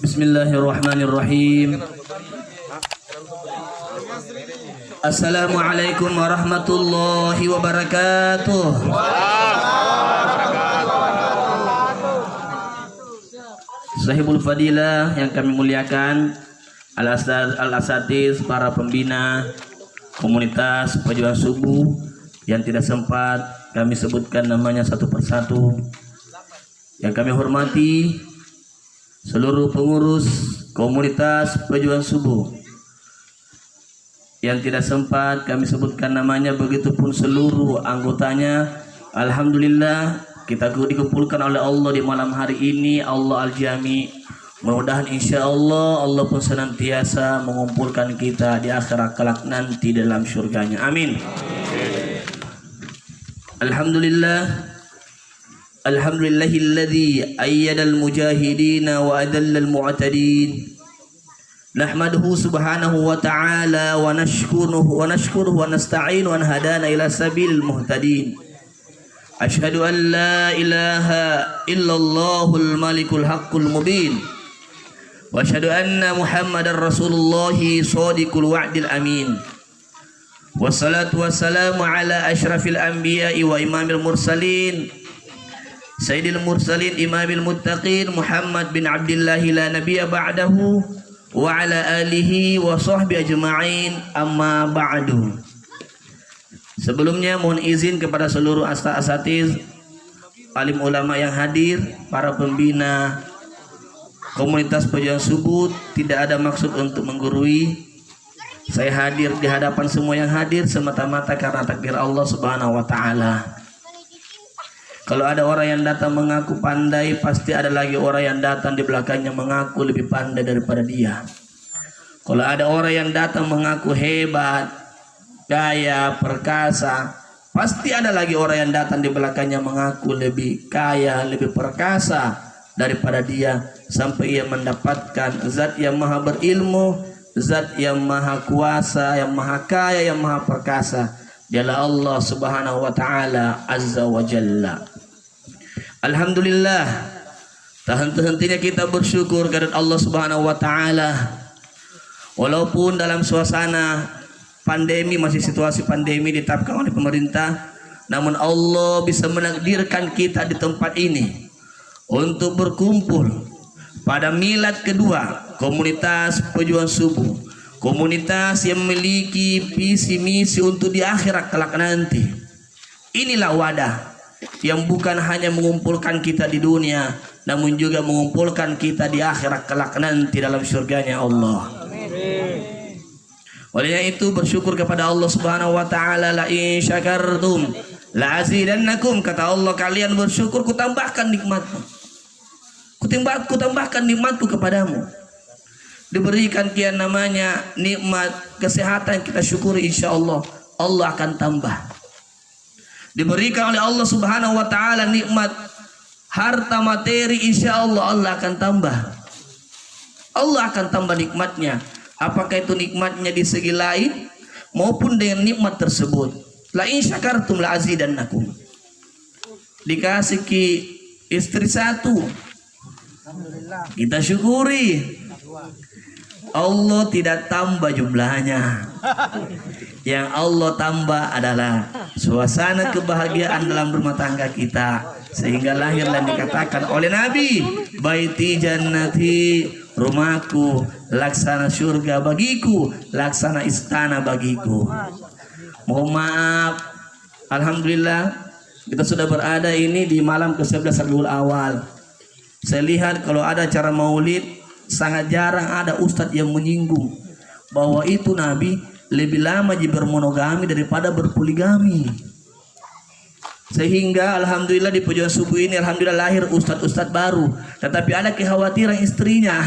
Bismillahirrahmanirrahim. Assalamualaikum warahmatullahi wabarakatuh. Sahibul Fadilah yang kami muliakan, al-asatiz, para pembina komunitas Pejuang Subuh yang tidak sempat kami sebutkan namanya satu persatu. Yang kami hormati seluruh pengurus komunitas Pejuang Subuh yang tidak sempat kami sebutkan namanya, begitupun seluruh anggotanya. Alhamdulillah kita dikumpulkan oleh Allah di malam hari ini, Allah Al-Jami. Mudah-mudahan insya Allah Allah pun senantiasa mengumpulkan kita di akhirat kelak nanti dalam surganya. Amin. Alhamdulillah. Alhamdulillahilladzi ayyadal mujahidina wa adallal mu'tadin. Nahmaduhu subhanahu wa ta'ala wa nashkuruhu wa nasta'inu an hadana ila sabil muhtadin. Ashhadu an la ilaha illallahul malikul haqqul mubin. Wa ashhadu anna Muhammadar Rasulullahi shadiqul wa'dil amin. Wassalatu wassalamu ala asyrafil anbiya'i wa imamil mursalin, sayyidil mursalin imamil muttaqin, Muhammad bin Abdullah la nabiyya ba'dahu, wa ala alihi wa sahbihi ajma'in, amma ba'du. Sebelumnya mohon izin kepada seluruh asatiz, alim ulama yang hadir, para pembina komunitas Pejuang Subuh. Tidak ada maksud untuk menggurui. Saya hadir di hadapan semua yang hadir semata-mata karena takdir Allah Subhanahu wa taala. Kalau ada orang yang datang mengaku pandai, pasti ada lagi orang yang datang di belakangnya mengaku lebih pandai daripada dia. Kalau ada orang yang datang mengaku hebat, kaya, perkasa, pasti ada lagi orang yang datang di belakangnya mengaku lebih kaya, lebih perkasa daripada dia, sampai ia mendapatkan zat yang maha berilmu, zat yang maha kuasa, yang maha kaya, yang maha perkasa. Dialah Allah Subhanahu wa taala azza wa jalla. Alhamdulillah, tak henti-hentinya kita bersyukur kepada Allah Subhanahu wa taala. Walaupun dalam suasana pandemi, masih situasi pandemi ditetapkan oleh pemerintah, namun Allah bisa menakdirkan kita di tempat ini untuk berkumpul pada milad kedua komunitas Pejuang Subuh, komunitas yang memiliki visi misi untuk di akhirat kelak nanti. Inilah wadah yang bukan hanya mengumpulkan kita di dunia, namun juga mengumpulkan kita di akhirat kelak nanti dalam surganya Allah. Olehnya itu bersyukur kepada Allah Subhanahu wa taala. La in syakartum la azidannakum, kata Allah, kalian bersyukur ku tambahkan nikmatku. Ku tambahkan nikmatku kepadamu. Diberikan kian namanya nikmat kesehatan, kita syukuri, insya Allah Allah akan tambah. Diberikan oleh Allah Subhanahu wa taala nikmat harta materi, insya Allah Allah akan tambah. Allah akan tambah nikmatnya. Apakah itu nikmatnya di segi lain maupun dengan nikmat tersebut. La in syakartum la azidannakum. Dikasih ki istri satu, kita syukuri. Allah tidak tambah jumlahnya. Yang Allah tambah adalah suasana kebahagiaan dalam rumah tangga kita, sehingga lahir dan dikatakan oleh Nabi, baiti jannati, rumahku laksana surga bagiku, laksana istana bagiku. Mohon maaf, alhamdulillah kita sudah berada ini di malam ke-11 Rabiul Awal. Saya lihat kalau ada acara maulid, sangat jarang ada ustadz yang menyinggung bahwa itu Nabi lebih lama bermonogami daripada berpoligami. Sehingga alhamdulillah di Pejuang Subuh ini alhamdulillah lahir ustadz-ustadz baru, tetapi ada kekhawatiran istrinya.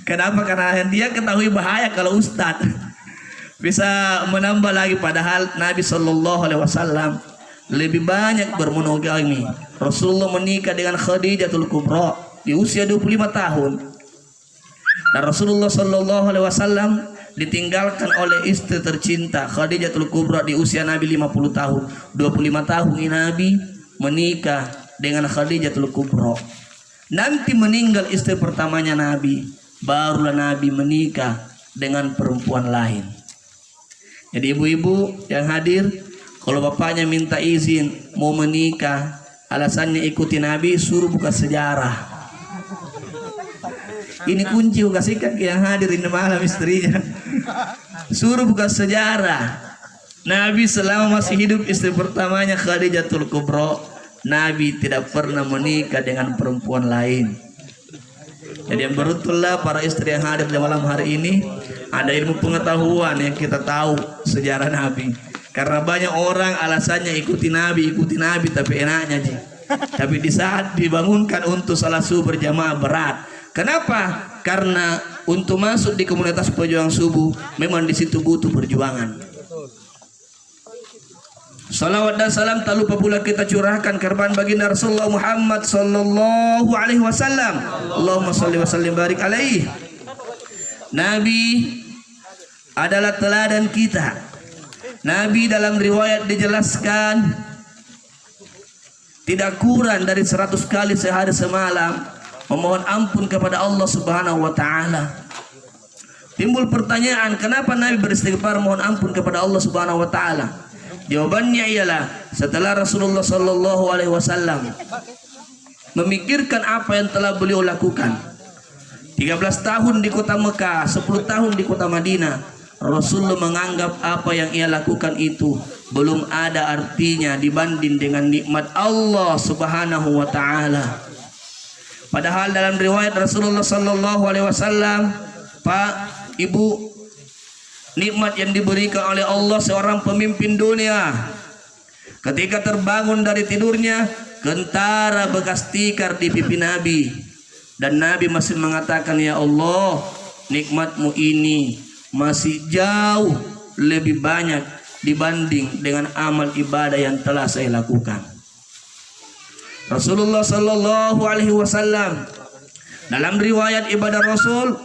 Kenapa? Karena dia ketahui bahaya kalau ustadz bisa menambah lagi, padahal Nabi Shallallahu Alaihi Wasallam lebih banyak bermonogami. Rasulullah menikah dengan Khadijatul Kubra di usia 25 tahun. Dan Rasulullah Shallallahu Alaihi Wasallam ditinggalkan oleh istri tercinta Khadijatul Kubra di usia Nabi 50 tahun. 25 tahun Nabi menikah dengan Khadijatul Kubra. Nanti meninggal istri pertamanya Nabi, barulah Nabi menikah dengan perempuan lain. Jadi ibu-ibu yang hadir, kalau bapaknya minta izin mau menikah, alasannya ikuti Nabi, suruh buka sejarah. Ini kunci kasihkan yang hadir ini malam istrinya. Suruh buka sejarah. Nabi selama masih hidup istri pertamanya Khadijatul Kubra, Nabi tidak pernah menikah dengan perempuan lain. Jadi yang beruntunglah para istri yang hadir di malam hari ini, ada ilmu pengetahuan yang kita tahu sejarah Nabi. Karena banyak orang alasannya ikuti Nabi tapi enaknya sih. Tapi di saat dibangunkan untuk salat subuh berjamaah berat. Kenapa? Karena untuk masuk di komunitas pejuang subuh memang di situ butuh perjuangan. Salawat dan salam tak lupa pula kita curahkan korban baginda Rasulullah Muhammad sallallahu alaihi wasallam. Allahumma shalli wa sallim barik alaihi. Nabi adalah teladan kita. Nabi dalam riwayat dijelaskan tidak kurang dari 100 kali sehari semalam memohon ampun kepada Allah Subhanahu wa taala. Timbul pertanyaan, kenapa Nabi beristighfar mohon ampun kepada Allah Subhanahu wa taala? Jawabannya ialah setelah Rasulullah sallallahu alaihi wasallam memikirkan apa yang telah beliau lakukan. 13 tahun di kota Mekah, 10 tahun di kota Madinah, Rasulullah menganggap apa yang ia lakukan itu belum ada artinya dibanding dengan nikmat Allah Subhanahu wa taala. Padahal dalam riwayat Rasulullah sallallahu alaihi wasallam, Pak, Ibu, nikmat yang diberikan oleh Allah seorang pemimpin dunia, ketika terbangun dari tidurnya, kentara bekas tikar di pipi Nabi, dan Nabi masih mengatakan, ya Allah, nikmatmu ini masih jauh lebih banyak dibanding dengan amal ibadah yang telah saya lakukan. Rasulullah sallallahu alaihi wasallam dalam riwayat ibadah Rasul,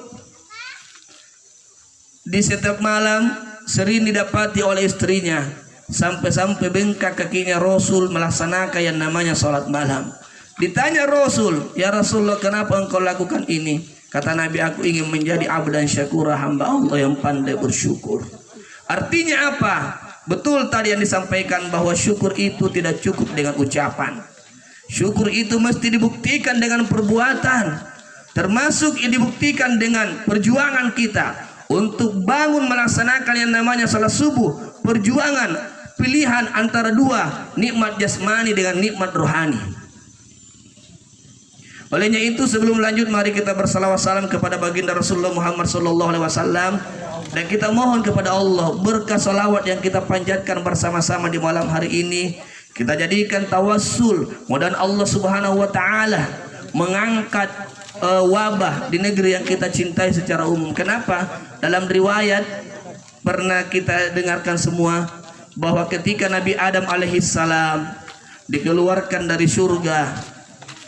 di setiap malam sering didapati oleh istrinya, sampai-sampai bengkak kakinya Rasul melaksanakan yang namanya sholat malam. Ditanya Rasul, ya Rasulullah, kenapa engkau lakukan ini? Kata Nabi, aku ingin menjadi abdan syakura, hamba Allah yang pandai bersyukur. Artinya apa? Betul tadi yang disampaikan bahwa syukur itu tidak cukup dengan ucapan. Syukur itu mesti dibuktikan dengan perbuatan, termasuk dibuktikan dengan perjuangan kita untuk bangun melaksanakan yang namanya salat subuh. Perjuangan pilihan antara dua, nikmat jasmani dengan nikmat rohani. Olehnya itu, sebelum lanjut, mari kita bersalawat salam kepada baginda Rasulullah Muhammad sallallahu alaihi wasallam, dan kita mohon kepada Allah berkah salawat yang kita panjatkan bersama-sama di malam hari ini kita jadikan tawassul, mudah Allah Subhanahu wa taala mengangkat wabah di negeri yang kita cintai secara umum. Kenapa? Dalam riwayat pernah kita dengarkan semua bahwa ketika Nabi Adam alaihissalam dikeluarkan dari surga,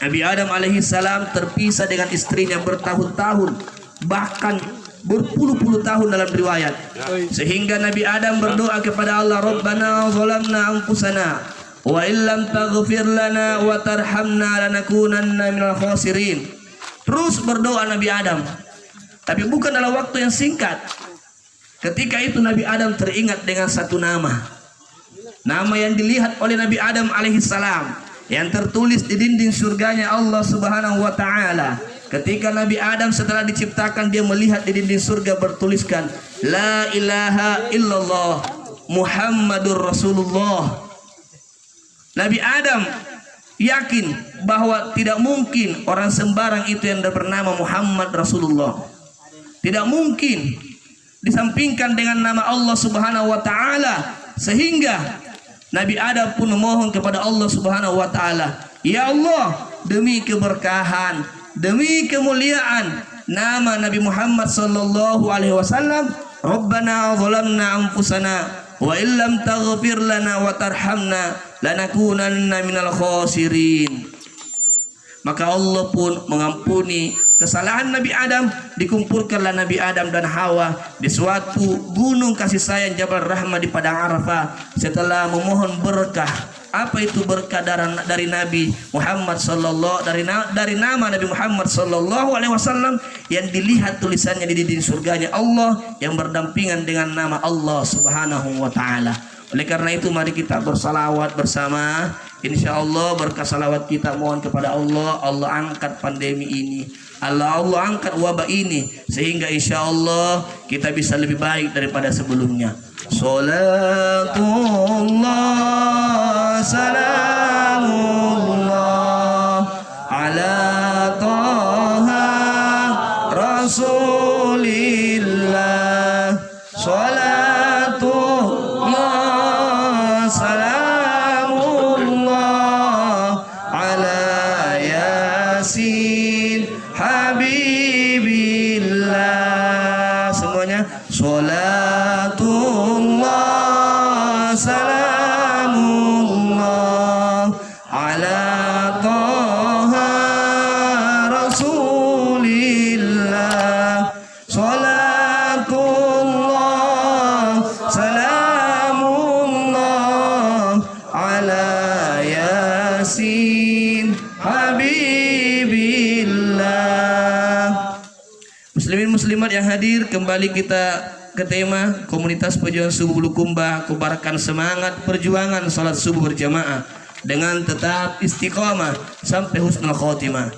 Nabi Adam alaihissalam terpisah dengan istrinya bertahun-tahun, bahkan berpuluh-puluh tahun dalam riwayat, sehingga Nabi Adam berdoa kepada Allah, Rabbana zalamna anfusana wa illam taghfir lana wa tarhamna lanakunanna minal khasirin. Terus berdoa Nabi Adam, tapi bukan dalam waktu yang singkat. Ketika itu Nabi Adam teringat dengan satu nama yang dilihat oleh Nabi Adam alaihissalam, yang tertulis di dinding surganya Allah Subhanahu wa taala. Ketika Nabi Adam setelah diciptakan, dia melihat di dinding surga bertuliskan La ilaha illallah Muhammadur Rasulullah. Nabi Adam yakin bahwa tidak mungkin orang sembarang itu yang bernama Muhammad Rasulullah. Tidak mungkin disampingkan dengan nama Allah Subhanahu wa taala, sehingga Nabi Adam pun memohon kepada Allah Subhanahu wa taala, ya Allah, demi keberkahan, demi kemuliaan nama Nabi Muhammad sallallahu alaihi wasallam, Rabbana zalamna anfusana wa illam taghfir lana wa tarhamna lanakunanna minal khasirin. Maka Allah pun mengampuni kesalahan Nabi Adam. Dikumpulkanlah Nabi Adam dan Hawa di suatu gunung kasih sayang Jabal Rahmah di padang Arafah, setelah memohon berkah Apa itu berkah dari Nabi Muhammad sallallahu dari nama Nabi Muhammad sallallahu alaihi wasallam yang dilihat tulisannya di dinding surganya Allah yang berdampingan dengan nama Allah Subhanahu wa taala. Oleh karena itu mari kita bersalawat bersama. Insyaallah berkah salawat kita mohon kepada Allah, Allah angkat pandemi ini. Allah angkat wabah ini sehingga insyaallah kita bisa lebih baik daripada sebelumnya. Salatullah salamullah ala taha rasulillah. Salatullah salamullah ala yasin habibillah. Semuanya salatullah salamullah ala taha rasulillah. Salatullah salamullah ala yasin habibillah. Muslimin muslimat yang hadir, kembali kita ke tema komunitas pejuang subuh Bulukumba. Kobarkan semangat perjuangan salat subuh berjamaah dengan tetap istiqomah sampai husnul khotimah.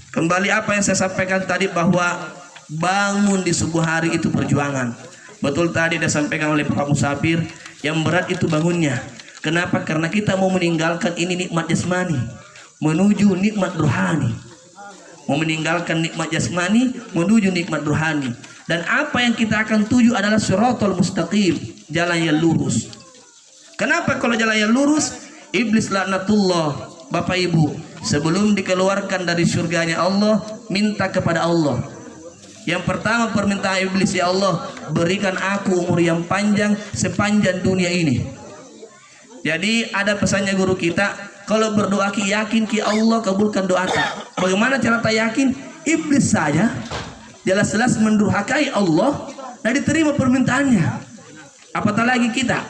Kembali apa yang saya sampaikan tadi bahwa bangun di subuh hari itu perjuangan. Betul tadi disampaikan oleh Pak Musafir, yang berat itu bangunnya. Kenapa? Karena kita mau meninggalkan ini nikmat jasmani menuju nikmat rohani. Mau meninggalkan nikmat jasmani menuju nikmat rohani. Dan apa yang kita akan tuju adalah siratal mustaqim, jalan yang lurus. Kenapa kalau jalan yang lurus? Iblis laknatullah, Bapak Ibu, sebelum dikeluarkan dari surganya Allah, minta kepada Allah. Yang pertama permintaan iblis, ya Allah, berikan aku umur yang panjang sepanjang dunia ini. Jadi ada pesannya guru kita, kalau berdoa ki yakin ki Allah kabulkan doa tak. Bagaimana cara tak yakin? Iblis saja jelas-jelas mendurhakai Allah dan diterima permintaannya, apatah lagi kita.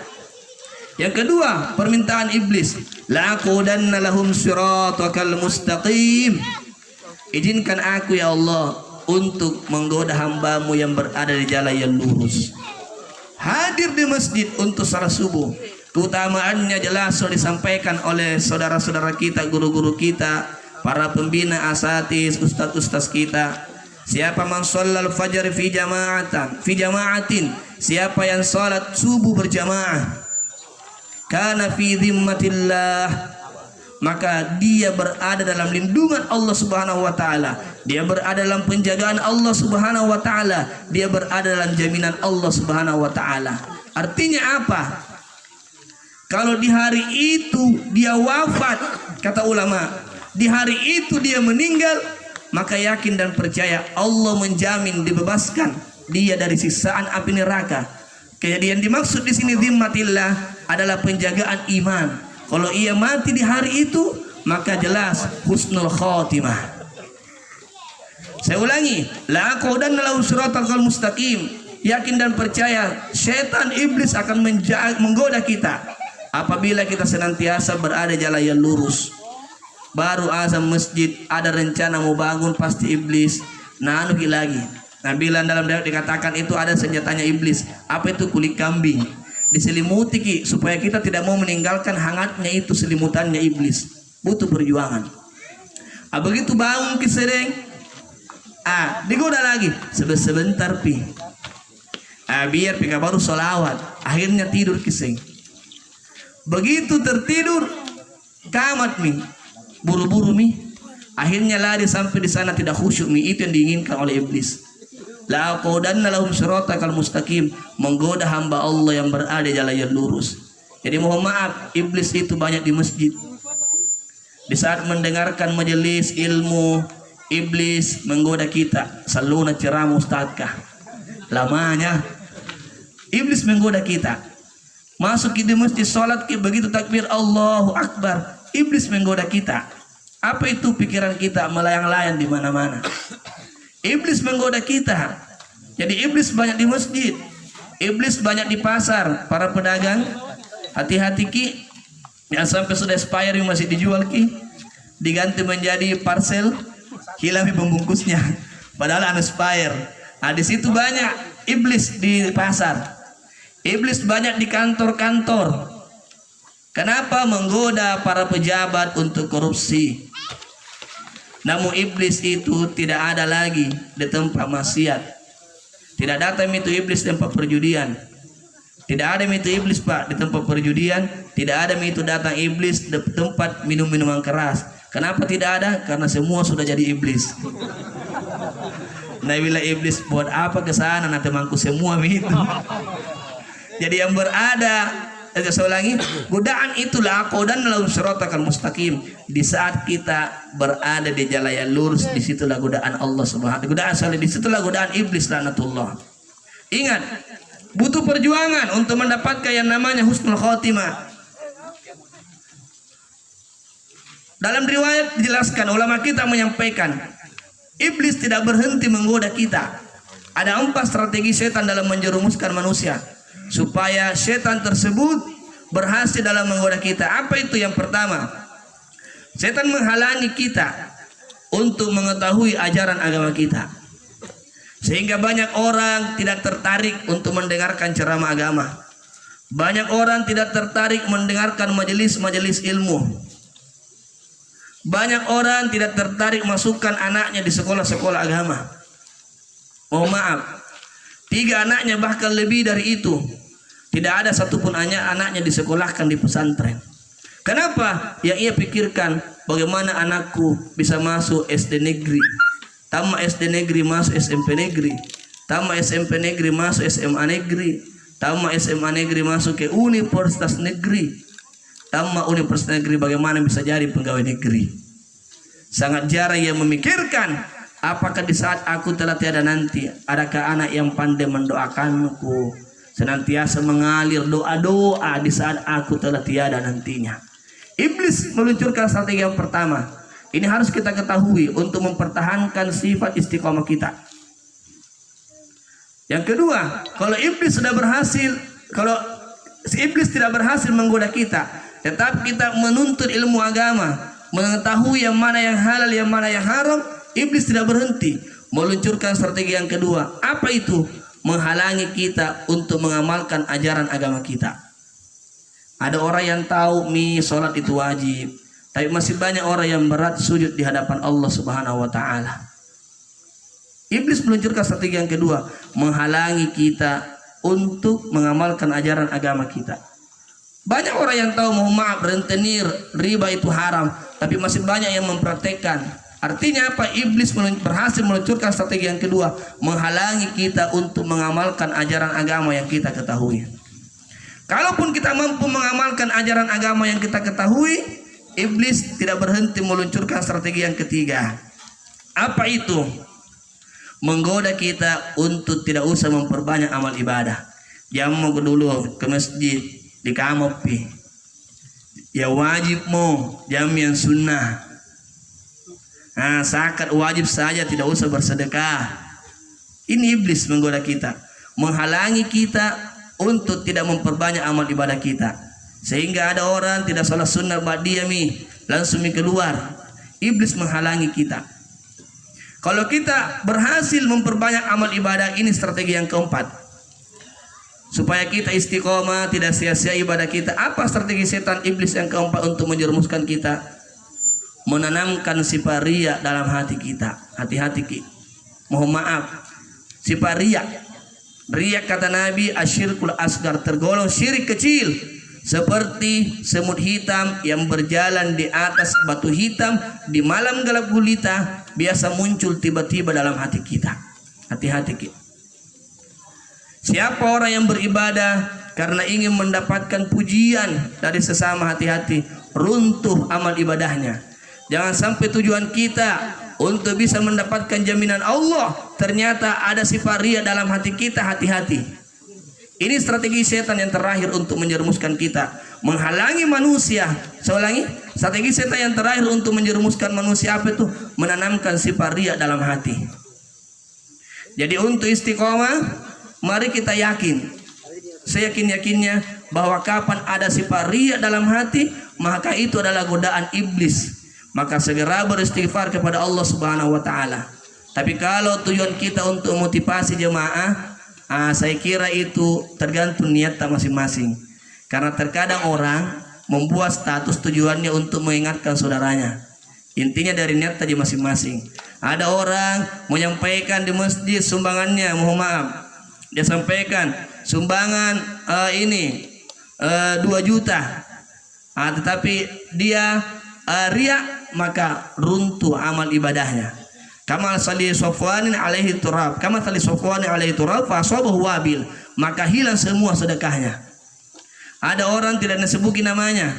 Yang kedua permintaan iblis, laqudanna lahum siratakal mustaqim. Izinkan aku ya Allah untuk menggoda hambamu yang berada di jalan yang lurus. Hadir di masjid untuk salat subuh, keutamaannya jelas sudah disampaikan oleh saudara-saudara kita, guru-guru kita, para pembina asatis, ustaz-ustaz kita. Siapa man shallal fajar fi jama'atin, siapa yang salat subuh berjamaah, kana fi dhimmatillah, maka dia berada dalam lindungan Allah Subhanahu wa taala, dia berada dalam penjagaan Allah Subhanahu wa taala, dia berada dalam jaminan Allah Subhanahu wa taala. Artinya apa? Kalau di hari itu dia wafat, kata ulama, di hari itu dia meninggal, maka yakin dan percaya Allah menjamin dibebaskan dia dari siksaan api neraka. Kejadian dimaksud di sini dhimmatillah adalah penjagaan iman. Kalau ia mati di hari itu, maka jelas husnul khotimah. Saya ulangi, laqudanna lahum siratal mustaqim. Yakin dan percaya setan iblis akan menggoda kita apabila kita senantiasa berada jalan yang lurus. Baru azan masjid ada rencana mau bangun, pasti iblis nanuki lagi. Nah, bila dalam dakwah dikatakan itu ada senjatanya iblis. Apa itu? Kulit kambing. Diselimuti ki, supaya kita tidak mau meninggalkan hangatnya itu selimutannya iblis. Butuh perjuangan. Begitu bangun ki sering, digoda lagi sebentar pi. Biar pika baru solawat, akhirnya tidur kiseng. Begitu tertidur, kamat mi, buru-buru mi, akhirnya lari sampai di sana tidak khusyuk mi. Itu yang diinginkan oleh iblis. Laqudanna lahum siratal mustaqim, menggoda hamba Allah yang berada jalan yang lurus. Jadi mohon maaf, iblis itu banyak di masjid. Di saat mendengarkan majelis ilmu, iblis menggoda kita. Saluna ceramah ustadzkah? Lamanya iblis menggoda kita. Masuk di masjid salat, begitu takbir Allahu Akbar, iblis menggoda kita. Apa itu? Pikiran kita melayang-layang di mana-mana. Iblis menggoda kita. Jadi iblis banyak di masjid, iblis banyak di pasar, para pedagang. Hati-hati ki, Ya sampai sudah expiring masih dijual ki, diganti menjadi parcel, hilang pembungkusnya. Padahal unexpired. Nah, di situ banyak iblis di pasar. Iblis banyak di kantor-kantor. Kenapa? Menggoda para pejabat untuk korupsi. Namun iblis itu tidak ada lagi di tempat maksiat. Tidak datang itu iblis di tempat perjudian. Tidak ada itu iblis Pak di tempat perjudian. Tidak ada itu datang iblis di tempat minum-minuman keras. Kenapa tidak ada? Karena semua sudah jadi iblis. Nah bila iblis buat apa ke sana nanti mangku semua itu. Jadi yang berada, saya ulangi, godaan itulah dan lalu siratal mustaqim. Di saat kita berada di jalan yang lurus, disitulah godaan Allah Subhanahu. Godaan saleh, disitulah godaan iblis laknatullah. Ingat, butuh perjuangan untuk mendapatkan yang namanya husnul khotimah. Dalam riwayat dijelaskan, ulama kita menyampaikan, iblis tidak berhenti menggoda kita. Ada 4 strategi setan dalam menjerumuskan manusia supaya setan tersebut berhasil dalam menggoda kita. Apa itu? Yang pertama, setan menghalangi kita untuk mengetahui ajaran agama kita, sehingga banyak orang tidak tertarik untuk mendengarkan ceramah agama. Banyak orang tidak tertarik mendengarkan majelis-majelis ilmu. Banyak orang tidak tertarik masukkan anaknya di sekolah-sekolah agama. Mohon maaf, 3 anaknya bahkan lebih dari itu, tidak ada satupun anaknya disekolahkan di pesantren. Kenapa? Yang ia pikirkan, bagaimana anakku bisa masuk SD negeri, tamat SD negeri masuk SMP negeri, tamat SMP negeri masuk SMA negeri, tamat SMA negeri masuk ke universitas negeri, tamat universitas negeri bagaimana bisa jadi pegawai negeri. Sangat jarang yang memikirkan, apakah di saat aku telah tiada nanti, adakah anak yang pandai mendoakanku, senantiasa mengalir doa-doa di saat aku telah tiada nantinya. Iblis meluncurkan strategi yang pertama. Ini harus kita ketahui untuk mempertahankan sifat istiqomah kita. Yang kedua, kalau iblis sudah berhasil, kalau iblis tidak berhasil menggoda kita, tetap kita menuntut ilmu agama, mengetahui yang mana yang halal, yang mana yang haram, iblis tidak berhenti meluncurkan strategi yang kedua. Apa itu? Menghalangi kita untuk mengamalkan ajaran agama kita. Ada orang yang tahu sholat itu wajib, tapi masih banyak orang yang berat sujud di hadapan Allah Subhanahu wa taala. Iblis meluncurkan strategi yang kedua, menghalangi kita untuk mengamalkan ajaran agama kita. Banyak orang yang tahu, mohon maaf, rentenir, riba itu haram, tapi masih banyak yang mempraktekkan. Artinya apa? Iblis berhasil meluncurkan strategi yang kedua, menghalangi kita untuk mengamalkan ajaran agama yang kita ketahui. Kalaupun kita mampu mengamalkan ajaran agama yang kita ketahui, iblis tidak berhenti meluncurkan strategi yang ketiga. Apa itu? Menggoda kita untuk tidak usah memperbanyak amal ibadah. Jangan mau dulu ke masjid di kamopi, ya wajib mau jam yang sunnah. Nah, zakat wajib saja, tidak usah bersedekah. Ini iblis menggoda kita, menghalangi kita untuk tidak memperbanyak amal ibadah kita, sehingga ada orang tidak salat sunnah ba'diyah langsung keluar. Iblis menghalangi kita. Kalau kita berhasil memperbanyak amal ibadah, ini strategi yang keempat, supaya kita istiqomah, tidak sia-sia ibadah kita. Apa strategi setan iblis yang keempat untuk menjerumuskan kita? Menanamkan sifat riya dalam hati kita. Hati-hati ki. Mohon maaf, sifat riya. Riya kata Nabi asyirkul asgar, tergolong syirik kecil, seperti semut hitam yang berjalan di atas batu hitam di malam gelap gulita, biasa muncul tiba-tiba dalam hati kita. Hati-hati ki. Siapa orang yang beribadah karena ingin mendapatkan pujian dari sesama, hati-hati, runtuh amal ibadahnya. Jangan sampai tujuan kita untuk bisa mendapatkan jaminan Allah, ternyata ada sifat riya dalam hati kita. Hati-hati. Ini strategi setan yang terakhir untuk menjerumuskan kita, menghalangi manusia. Saya ulangi, strategi setan yang terakhir untuk menjerumuskan manusia apa itu? Menanamkan sifat riya dalam hati. Jadi untuk istiqomah, mari kita yakin, seyakin-yakinnya bahwa kapan ada sifat riya dalam hati, maka itu adalah godaan iblis. Maka segera beristighfar kepada Allah Subhanahu wa taala. Tapi kalau tujuan kita untuk motivasi jemaah, saya kira itu tergantung niat masing-masing. Karena terkadang orang membuat status tujuannya untuk mengingatkan saudaranya. Intinya dari niat tadi masing-masing. Ada orang menyampaikan di masjid sumbangannya, mohon maaf, dia sampaikan sumbangan 2 juta, tetapi dia riya, maka runtuh amal ibadahnya. Kama sali Safwan alaihi turab, kama sali Safwan alaihi turab fa asabahu wabil, maka hilang semua sedekahnya. Ada orang tidak disebutin namanya,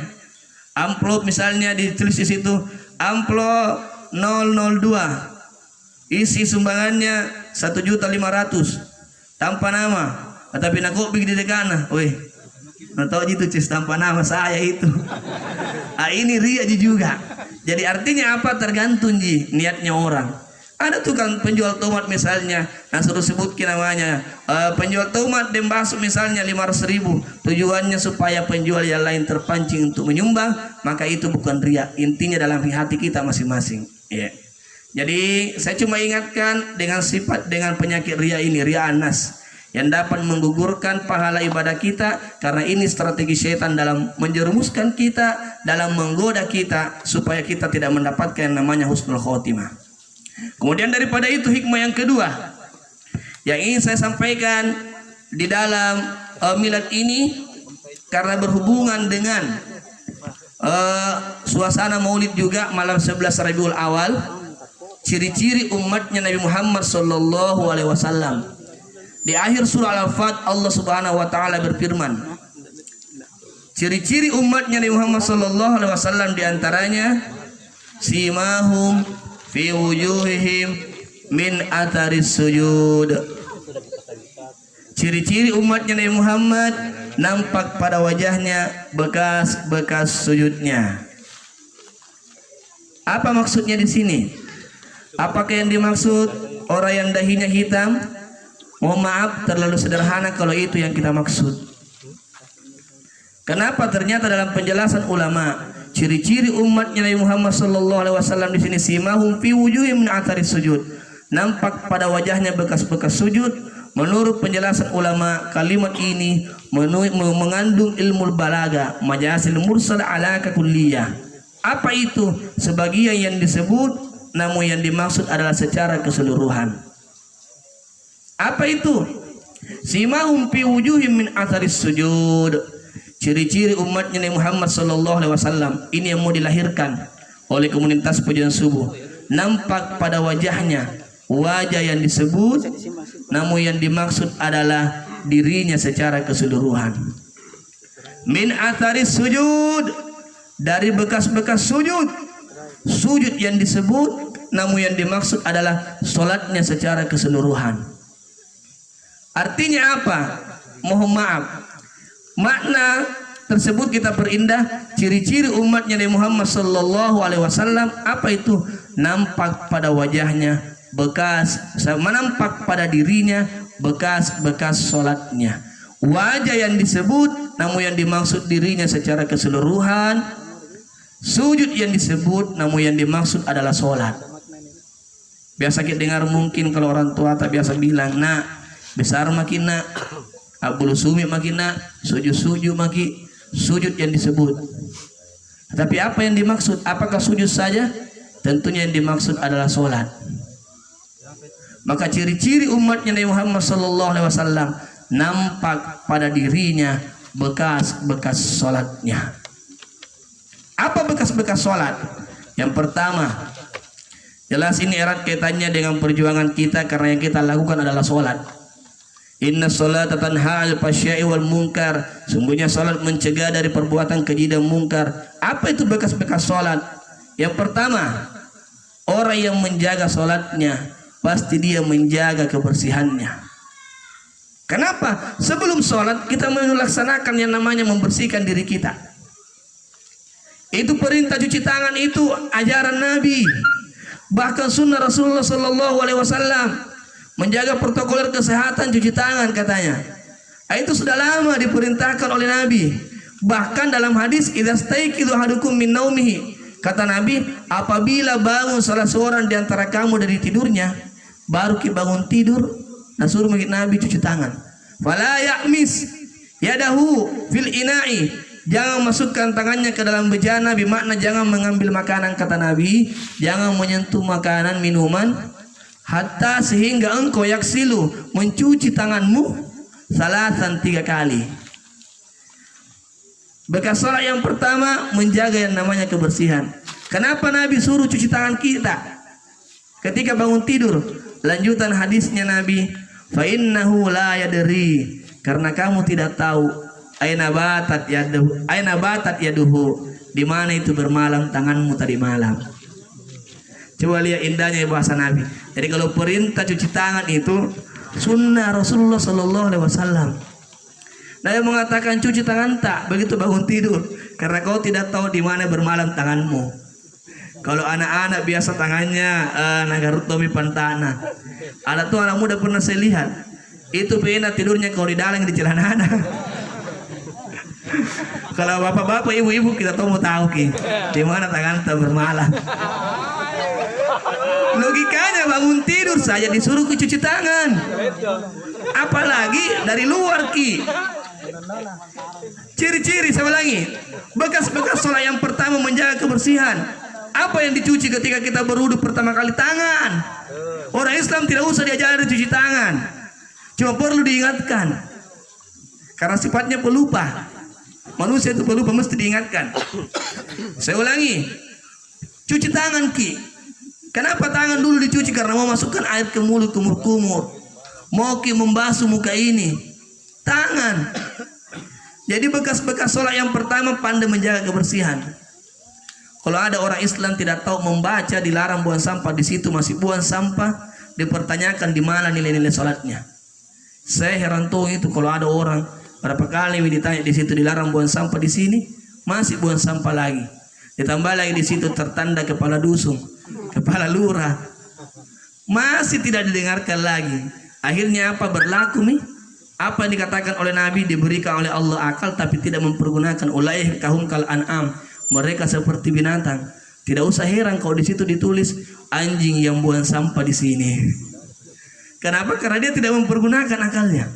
amplop misalnya ditulis di situ amplop 002, isi sumbangannya 1.500.000 tanpa nama, tetapi nak kopi di dekana, weh, tahu gitu cis tanpa nama saya itu. Ini riya juga. Jadi artinya apa? Tergantung niatnya orang. Ada tukang penjual tomat misalnya, nah suruh sebutkin namanya, penjual tomat dan bakso misalnya 500.000, tujuannya supaya penjual yang lain terpancing untuk menyumbang, maka itu bukan riya. Intinya dalam hati kita masing-masing. Yeah. Jadi saya cuma ingatkan dengan penyakit riya ini, riya anas, yang dapat menggugurkan pahala ibadah kita, karena ini strategi setan dalam menjerumuskan kita, dalam menggoda kita supaya kita tidak mendapatkan yang namanya husnul khotimah. Kemudian daripada itu, hikmah yang kedua yang ingin saya sampaikan di dalam milad ini, karena berhubungan dengan suasana maulid juga malam 11 Rabiul Awal, ciri-ciri umatnya Nabi Muhammad sallallahu alaihi wasallam. Di akhir surah Al-Fat, Allah Subhanahu wa taala berfirman, ciri-ciri umatnya Nabi Muhammad sallallahu alaihi wasallam di antaranya simahum fi wujuhihim min atharis sujud. Ciri-ciri umatnya Nabi Muhammad nampak pada wajahnya bekas-bekas sujudnya. Apa maksudnya di sini? Apakah yang dimaksud orang yang dahinya hitam? Mohon maaf, terlalu sederhana kalau itu yang kita maksud. Kenapa? Ternyata dalam penjelasan ulama, ciri-ciri umatnya Nabi Muhammad sallallahu alaihi wasallam di sini simahum fi wujuhihim min atharis sujud. Nampak pada wajahnya bekas-bekas sujud. Menurut penjelasan ulama, kalimat ini mengandung ilmu balaga, majasil mursal ala kulliyah. Apa itu? Sebagian yang disebut, namun yang dimaksud adalah secara keseluruhan. Apa itu? Simahum fi wujuhihim min atharis sujud. Ciri-ciri umatnya Nabi Muhammad sallallahu alaihi wasallam ini yang mau dilahirkan oleh komunitas pujian subuh. Nampak pada wajahnya wajah yang disebut, namun yang dimaksud adalah dirinya secara keseluruhan. Min atharis sujud, dari bekas-bekas sujud. Sujud yang disebut, namun yang dimaksud adalah solatnya secara keseluruhan. Artinya apa? Mohon maaf, makna tersebut kita perindah. Ciri-ciri umatnya Nabi Muhammad sallallahu alaihi wasallam, apa itu? Nampak pada wajahnya bekas, menampak pada dirinya bekas-bekas solatnya. Wajah yang disebut, namun yang dimaksud dirinya secara keseluruhan. Sujud yang disebut, namun yang dimaksud adalah solat. Biasa kita dengar mungkin kalau orang tua tak biasa bilang, nak besar makin nak, abul sumi makin nak, sujud makin, sujud yang disebut. Tapi apa yang dimaksud? Apakah sujud saja? Tentunya yang dimaksud adalah solat. Maka ciri-ciri umatnya Nabi Muhammad sallallahu alaihi wasallam, nampak pada dirinya bekas-bekas solatnya. Apa bekas-bekas solat? Yang pertama, jelas ini erat kaitannya dengan perjuangan kita, karena yang kita lakukan adalah solat. Inna sholata tanha 'anil fahsya'i wal munkar. Sungguhnya salat mencegah dari perbuatan keji dan mungkar. Apa itu bekas-bekas salat? Yang pertama, orang yang menjaga salatnya pasti dia menjaga kebersihannya. Kenapa? Sebelum salat kita melaksanakan yang namanya membersihkan diri kita. Itu perintah cuci tangan, itu ajaran Nabi. Bahkan sunnah Rasulullah sallallahu alaihi wasallam. Menjaga protokol kesehatan cuci tangan katanya. Itu sudah lama diperintahkan oleh Nabi. Bahkan dalam hadis, idza staiqizu ahadukum min naumihi, kata Nabi, apabila bangun salah seorang di antara kamu dari tidurnya, baru bangun tidur, nah suruh Nabi cuci tangan. Fala ya'mis yadahu fil ina'i, jangan masukkan tangannya ke dalam bejana, bermakna jangan mengambil makanan, kata Nabi, jangan menyentuh makanan minuman, hatta sehingga engkau yaksilu, mencuci tanganmu salasan 3 kali. Bekas salat yang pertama menjaga yang namanya kebersihan. Kenapa Nabi suruh cuci tangan kita ketika bangun tidur? Lanjutan hadisnya Nabi, fa innahu la yadri, karena kamu tidak tahu aina batat yaduhu, di mana itu bermalam tanganmu tadi malam. Coba lihat indahnya bahasa Nabi. Jadi kalau perintah cuci tangan itu sunnah Rasulullah Sallallahu Alaihi Wasallam. Nabi mengatakan cuci tangan tak begitu bangun tidur, karena kau tidak tahu di mana bermalam tanganmu. Kalau anak-anak biasa tangannya nagarut tomi pantana. Ada tuh anak muda pernah saya lihat, itu pena tidurnya kalau di dalam di celana anak. Kalau bapak-bapak, ibu-ibu kita tahu di mana tangan tak bermalam. Logikanya bangun tidur saja disuruh cuci tangan, apalagi dari luar ki. Ciri-ciri saya ulangi, bekas-bekas sholat yang pertama menjaga kebersihan. Apa yang dicuci ketika kita berwudu pertama kali? Tangan. Orang Islam tidak usah diajari cuci tangan, cuma perlu diingatkan, karena sifatnya pelupa. Manusia itu pelupa, mesti diingatkan. Saya ulangi, cuci tangan ki. Kenapa tangan dulu dicuci? Karena mau masukkan air ke mulut, kumur-kumur, mau ki membasuh muka ini, tangan. Jadi bekas-bekas sholat yang pertama pandai menjaga kebersihan. Kalau ada orang Islam tidak tahu membaca, dilarang buang sampah, di situ masih buang sampah, dipertanyakan di mana nilai-nilai sholatnya. Saya heran tuh itu kalau ada orang berapa kali ditanya di situ dilarang buang sampah, di sini masih buang sampah lagi. Ditambah lagi di situ tertanda kepala dusun, kepala lurah, masih tidak didengarkan lagi. Akhirnya apa berlaku nih? Apa yang dikatakan oleh Nabi, diberikan oleh Allah akal tapi tidak mempergunakan. Ulaih kahum kal an'am, mereka seperti binatang. Tidak usah heran kalau di situ ditulis anjing yang buang sampah di sini. Kenapa? Karena dia tidak mempergunakan akalnya.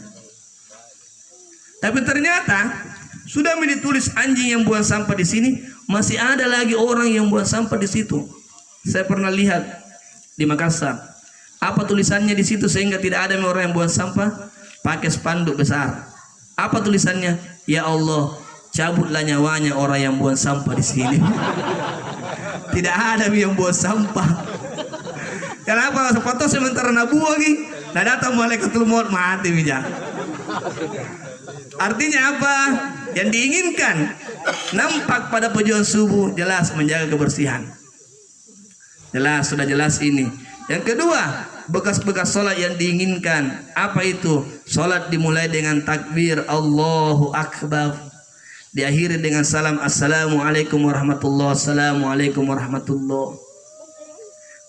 Tapi ternyata sudah ditulis anjing yang buang sampah di sini, masih ada lagi orang yang buang sampah di situ. Saya pernah lihat di Makassar. Apa tulisannya di situ sehingga tidak ada orang yang buang sampah? Pakai spanduk besar. Apa tulisannya? Ya Allah, cabutlah nyawanya orang yang buang sampah di sini. Tidak ada yang buang sampah. Kenapa? Foto sementara nabuah lagi. Nah datang malaikatul maut, mati bijak. Artinya apa? Yang diinginkan nampak pada pujian subuh, jelas menjaga kebersihan. Jelas, sudah jelas ini. Yang kedua, bekas-bekas sholat yang diinginkan. Apa itu? Sholat dimulai dengan takbir Allahu Akbar, diakhiri dengan salam Assalamualaikum warahmatullahi wabarakatuh. Assalamualaikum warahmatullahi.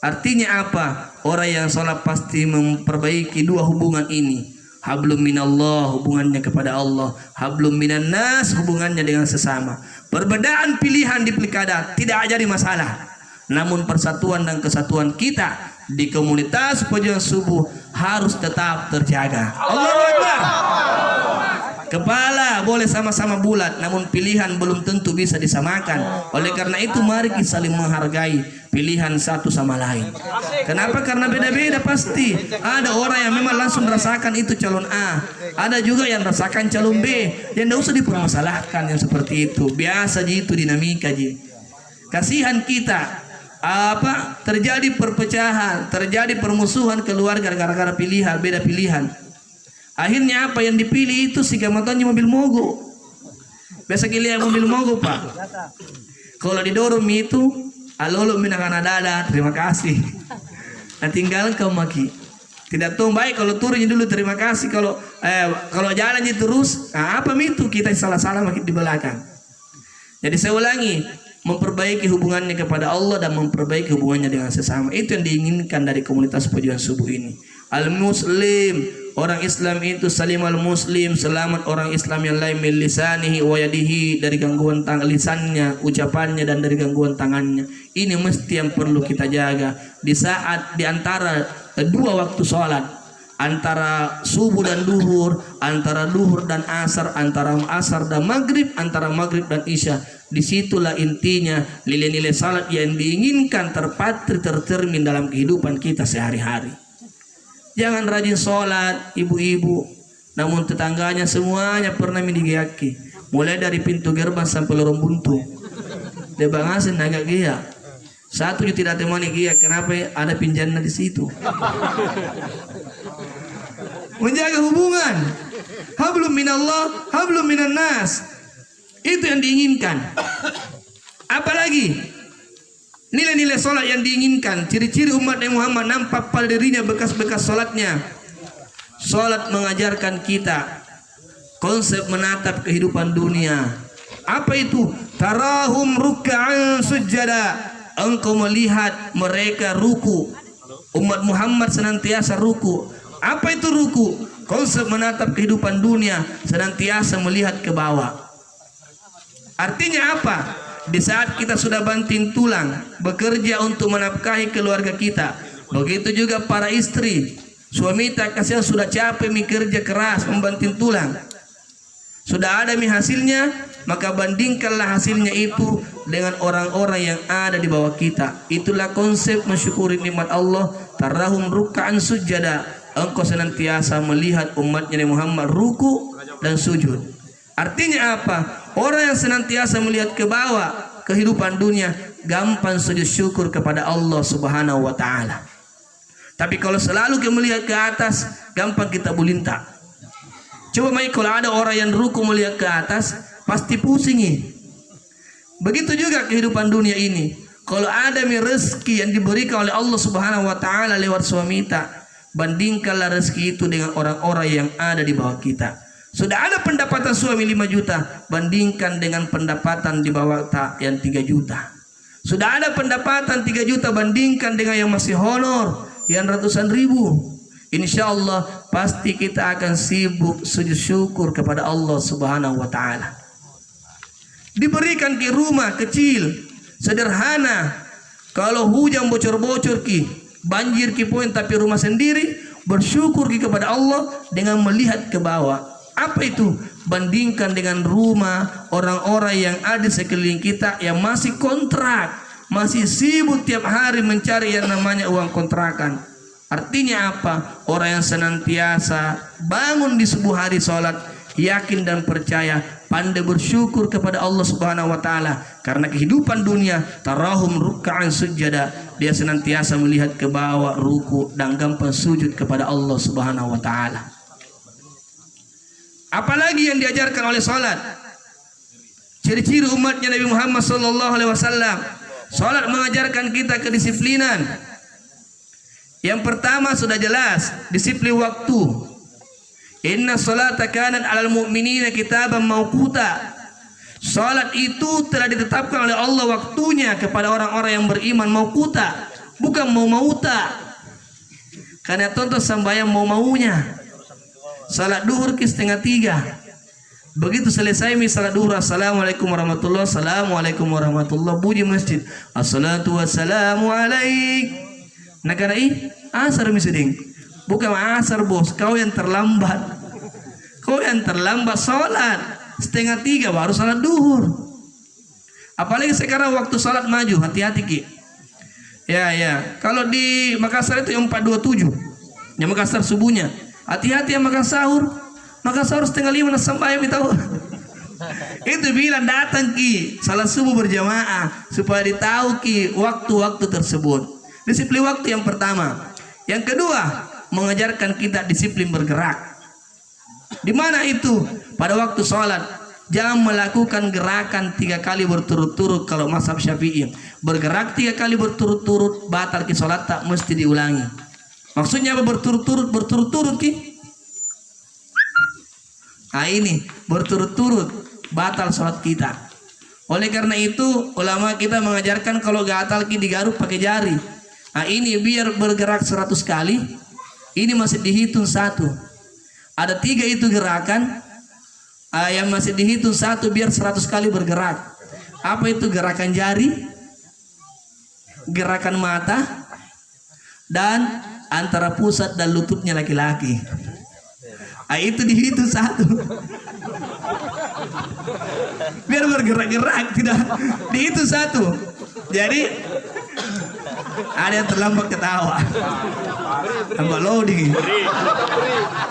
Artinya apa? Orang yang sholat pasti memperbaiki dua hubungan ini. Hablum minallah, hubungannya kepada Allah. Hablum minan nas, hubungannya dengan sesama. Perbedaan pilihan di pilkada tidak jadi masalah, namun persatuan dan kesatuan kita di komunitas pujian subuh harus tetap terjaga. Allahu Akbar. Kepala boleh sama-sama bulat, namun pilihan belum tentu bisa disamakan. Oleh karena itu mari kita saling menghargai pilihan satu sama lain. Kenapa? Karena beda-beda pasti. Ada orang yang memang langsung merasakan itu calon A, ada juga yang rasakan calon B. Yang tidak usah dipermasalahkan yang seperti itu. Biasa gitu dinamika ji. Kasihan kita. Terjadi perpecahan, terjadi permusuhan keluarga gara-gara pilihan, beda pilihan. Akhirnya apa yang dipilih itu si kamatannya mobil mogok. Biasa kita mobil mogok pak. Kalau didorong itu, alolo minakana dada, terima kasih. Nah tinggal kau maki. Tidak tahu baik kalau turunnya dulu terima kasih. Kalau jalannya terus, nah apa itu kita salah-salah makin di belakang. Jadi saya ulangi, memperbaiki hubungannya kepada Allah dan memperbaiki hubungannya dengan sesama. Itu yang diinginkan dari komunitas pujian subuh ini. Al-muslim, orang Islam itu salimal muslim, selamat orang Islam yang lain min lisanihi wa yadihi, dari gangguan lisannya, ucapannya, dan dari gangguan tangannya. Ini mesti yang perlu kita jaga di saat di antara dua waktu sholat, antara subuh dan duhur, antara duhur dan asar, antara asar dan maghrib, antara maghrib dan isya. Disitulah intinya nilai-nilai salat yang diinginkan terpatri tercermin dalam kehidupan kita sehari-hari. Jangan rajin sholat ibu-ibu, namun tetangganya semuanya pernah mendigiyaki, mulai dari pintu gerbang sampai lorong buntu. Dia bangasin agak gia. Satu juga tidak temani gia, kenapa? Ada pinjana di situ. Menjaga hubungan, hablum minallah, hablum minan nas. Itu yang diinginkan. Apalagi nilai-nilai sholat yang diinginkan, ciri-ciri umat Nabi Muhammad nampak pada dirinya bekas-bekas sholatnya. Sholat mengajarkan kita konsep menatap kehidupan dunia. Apa itu? Tarahum ruk'an sujada. Engkau melihat mereka ruku. Umat Muhammad senantiasa ruku. Apa itu ruku? Konsep menatap kehidupan dunia, senantiasa melihat ke bawah. Artinya apa? Di saat kita sudah banting tulang bekerja untuk menafkahi keluarga kita, begitu juga para istri, suami tak kasihan sudah capek bekerja keras membanting tulang, sudah ada hasilnya, maka bandingkanlah hasilnya itu dengan orang-orang yang ada di bawah kita. Itulah konsep mensyukuri nikmat Allah. Tarahum ruk'an sujada. Engkau senantiasa melihat umatnya Nabi Muhammad ruku dan sujud. Artinya apa? Orang yang senantiasa melihat ke bawah kehidupan dunia, gampang sujud syukur kepada Allah Subhanahu wa taala. Tapi kalau selalu kita melihat ke atas, gampang kita bulinta. Coba mai kalau ada orang yang ruku melihat ke atas, pasti pusing. Begitu juga kehidupan dunia ini. Kalau ada rezeki yang diberikan oleh Allah Subhanahu wa taala lewat suami kita, bandingkanlah rezeki itu dengan orang-orang yang ada di bawah kita. Sudah ada pendapatan suami 5 juta, bandingkan dengan pendapatan di bawah tak yang 3 juta. Sudah ada pendapatan 3 juta, bandingkan dengan yang masih honor yang ratusan ribu. Insya Allah pasti kita akan sibuk sujud syukur kepada Allah Subhanahu wa taala. Diberikan ke rumah kecil, sederhana. Kalau hujan bocor-bocor ki, banjir ki poin, tapi rumah sendiri, bersyukur ki kepada Allah dengan melihat ke bawah. Apa itu? Bandingkan dengan rumah orang-orang yang ada sekeliling kita yang masih kontrak, masih sibuk tiap hari mencari yang namanya uang kontrakan. Artinya apa? Orang yang senantiasa bangun di subuh hari sholat, yakin dan percaya, pandai bersyukur kepada Allah Subhanahu wa taala karena kehidupan dunia. Tarahum ruk'an sujada. Dia senantiasa melihat ke bawah ruku dan gampang sujud kepada Allah Subhanahu wa taala. Apalagi yang diajarkan oleh salat? Ciri-ciri umatnya Nabi Muhammad sallallahu alaihi wasallam. Salat mengajarkan kita kedisiplinan. Yang pertama sudah jelas, disiplin waktu. Inna salata kanat 'alal mu'minina kitaban mauquta. Salat itu telah ditetapkan oleh Allah waktunya kepada orang-orang yang beriman, mauquta, bukan mau-mauta. Karena tonton sembahyang mau-maunya. Salat duhur ki 2:30. Begitu selesai salat duhur, assalamualaikum warahmatullahi, assalamualaikum warahmatullahi, bunyi masjid, assalatu wassalamu alaik. Negara asar misiding. Bukan asar bos, kau yang terlambat. Kau yang terlambat salat 2:30 baru salat duhur. Apalagi sekarang waktu salat maju, hati-hati ki. Ya. Kalau di Makassar itu yang 4:27. Yang Makassar subuhnya. Hati-hati yang makan sahur. Makan sahur 4:30 sampai tahu. Itu bilang datang ki salat subuh berjamaah supaya ditahu ki waktu-waktu tersebut. Disiplin waktu yang pertama. Yang kedua, mengajarkan kita disiplin bergerak. Di mana itu? Pada waktu sholat, jangan melakukan gerakan 3 kali berturut-turut. Kalau mazhab Syafi'i, bergerak 3 kali berturut-turut batal ki sholat, tak mesti diulangi. Maksudnya apa berturut-turut ki? Nah ini berturut-turut batal sholat kita. Oleh karena itu ulama kita mengajarkan kalau gatal ki digaruk pakai jari. Nah ini biar bergerak 100 kali, Ini masih dihitung satu. Ada 3 itu gerakan yang masih dihitung satu biar 100 kali bergerak. Apa itu? Gerakan jari, gerakan mata, dan antara pusat dan lututnya laki-laki. Itu dihitung satu. Biar bergerak-gerak, tidak dihitung satu. Jadi ada yang terlambat ketawa. Lambat loading.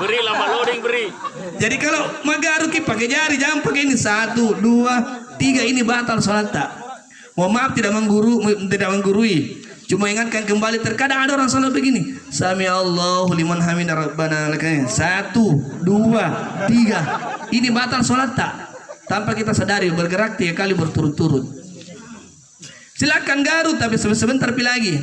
Beri lambat loading beri. Jadi kalau magaruki pakai jari, jangan pakai ini 1, 2, 3, ini batal sholat tak. Mohon maaf tidak menggurui. Cuma ingatkan kembali, terkadang ada orang salat begini. Sami Allahu liman hamidah rabbana lakal. 1, 2, 3. Ini batal sholat tak? Tanpa kita sadari bergerak 3 kali berturut-turut. Silakan garut tapi sebentar pi lagi.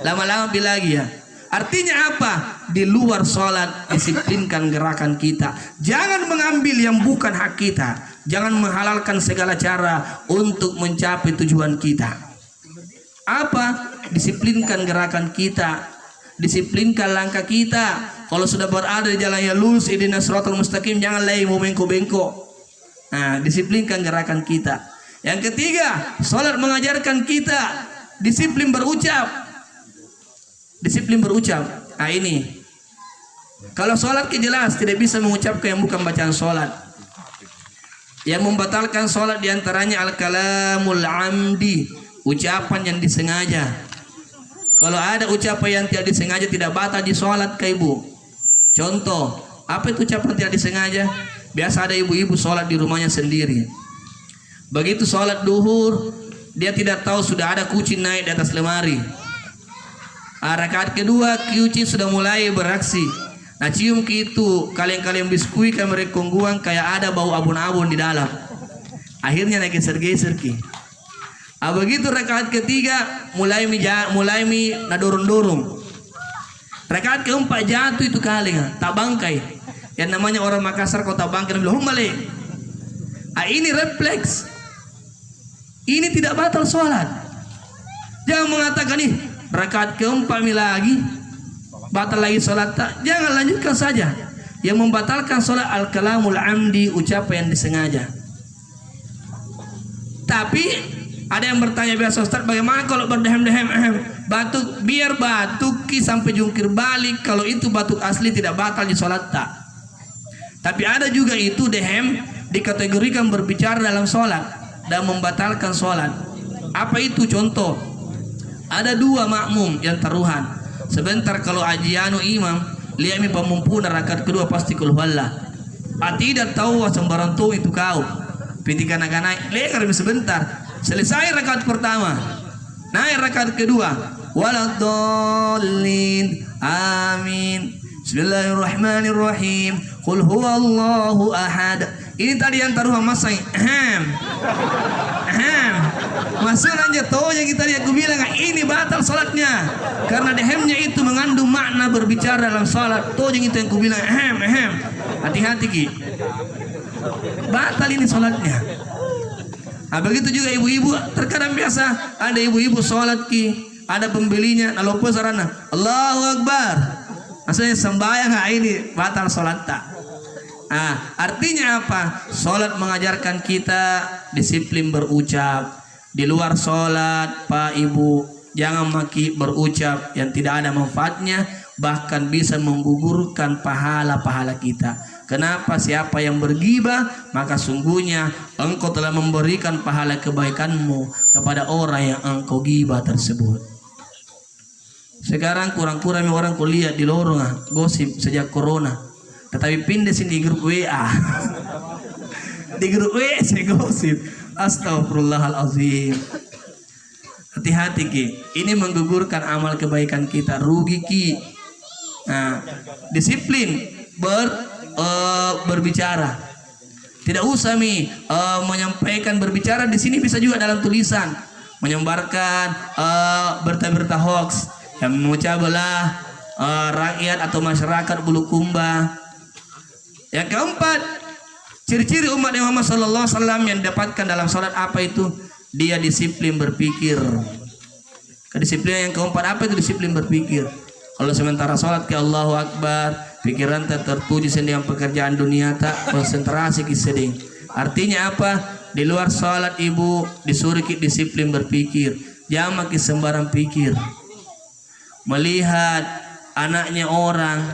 Lama-lama pi lagi ya. Artinya apa? Di luar sholat disiplinkan gerakan kita. Jangan mengambil yang bukan hak kita. Jangan menghalalkan segala cara untuk mencapai tujuan kita. Apa? Disiplinkan gerakan kita. Disiplinkan langkah kita. Kalau sudah berada di jalan yang lurus, ihdinas shiratal mustaqim, jangan lagi mau bengkok-bengkok. Nah, disiplinkan gerakan kita. Yang ketiga, sholat mengajarkan kita disiplin berucap. Disiplin berucap. Nah ini, kalau sholat jelas tidak bisa mengucapkan yang bukan bacaan sholat. Yang membatalkan sholat diantaranya al-kalamul amdi, ucapan yang disengaja. Kalau ada ucapan yang tidak disengaja tidak batal di sholat ke ibu. Contoh, apa itu ucapan tidak disengaja? Biasa ada ibu-ibu sholat di rumahnya sendiri. Begitu sholat duhur, dia tidak tahu sudah ada kucing naik di atas lemari. Rakaat kedua, kucing sudah mulai beraksi. Nah, cium itu kalian biskui mereka kongguang kayak ada bau abon-abon di dalam. Akhirnya naik geser-geser ki. Begitu rakaat ketiga mulai nadorong-dorong. Rakaat keempat jatuh itu kali tak bangkai. Yang namanya orang Makassar kota Bangkai bilang humbale. Ini refleks. Ini tidak batal sholat. Jangan mengatakan nih rakaat keempat lagi batal lagi sholat tak. Jangan lanjutkan saja. Yang membatalkan sholat al-kalamul amdi, ucapan yang disengaja. Tapi ada yang bertanya biasa, Ustaz, bagaimana kalau berdehem-dehem batuk? Biar batuk sampai jungkir balik. Kalau itu batuk asli tidak batal di sholat tak. Tapi ada juga itu dehem dikategorikan berbicara dalam sholat dan membatalkan sholat. Apa itu? Contoh, ada 2 makmum yang taruhan. Sebentar kalau ajianu imam lihat mi pemumpunan rakaat kedua pasti kulhuallah. Tidak tahu sembarang tuh itu kau. Pitikan naik lekar sebentar. Selesai rakaat pertama, naik rakaat kedua. Waladdallin. Amin. Bismillahirrahmanirrahim. Qul huwallahu ahad. Ini tadi yang taruhan masang. Masuk aja toh yang kita lihat, gue bilang ini batal sholatnya karena dehemnya itu mengandung makna berbicara dalam sholat. Toh yang itu yang gue bilang hati-hati ki, batal ini sholatnya. Begitu juga ibu-ibu, terkadang biasa ada ibu-ibu sholat ki, ada pembelinya, lalu sarana Allahu Akbar, maksudnya sembahyang ini batal sholat tak. Artinya apa? Sholat mengajarkan kita disiplin berucap. Di luar sholat, Pak Ibu, jangan maki berucap yang tidak ada manfaatnya, bahkan bisa menggugurkan pahala-pahala kita. Kenapa? Siapa yang bergibah, maka sungguhnya engkau telah memberikan pahala kebaikanmu kepada orang yang engkau gibah tersebut. Sekarang kurang-kurang orang kuliah di lorong gosip sejak corona, tetapi pindah sini di grup WA. Di grup WA saya gosip. Astagfirullahalazim. Hati-hati ki, ini menggugurkan amal kebaikan kita, rugi ki. Disiplin berbicara. Tidak usah menyampaikan berbicara di sini, bisa juga dalam tulisan, menyebarkan berita-berita hoax yang memecah belah rakyat atau masyarakat Bulukumba. Yang keempat, ciri-ciri umat Muhammad sallallahu alaihi wasallam yang didapatkan dalam salat apa itu? Dia disiplin berpikir. Kedisiplinan yang keempat apa itu? Disiplin berpikir. Kalau sementara sholat ke Allahu Akbar, pikiran tak tertuju dengan pekerjaan dunia, tak konsentrasi ke seding. Artinya apa? Di luar sholat ibu disuruh kita disiplin berpikir, jangan makin sembarang pikir. Melihat anaknya orang,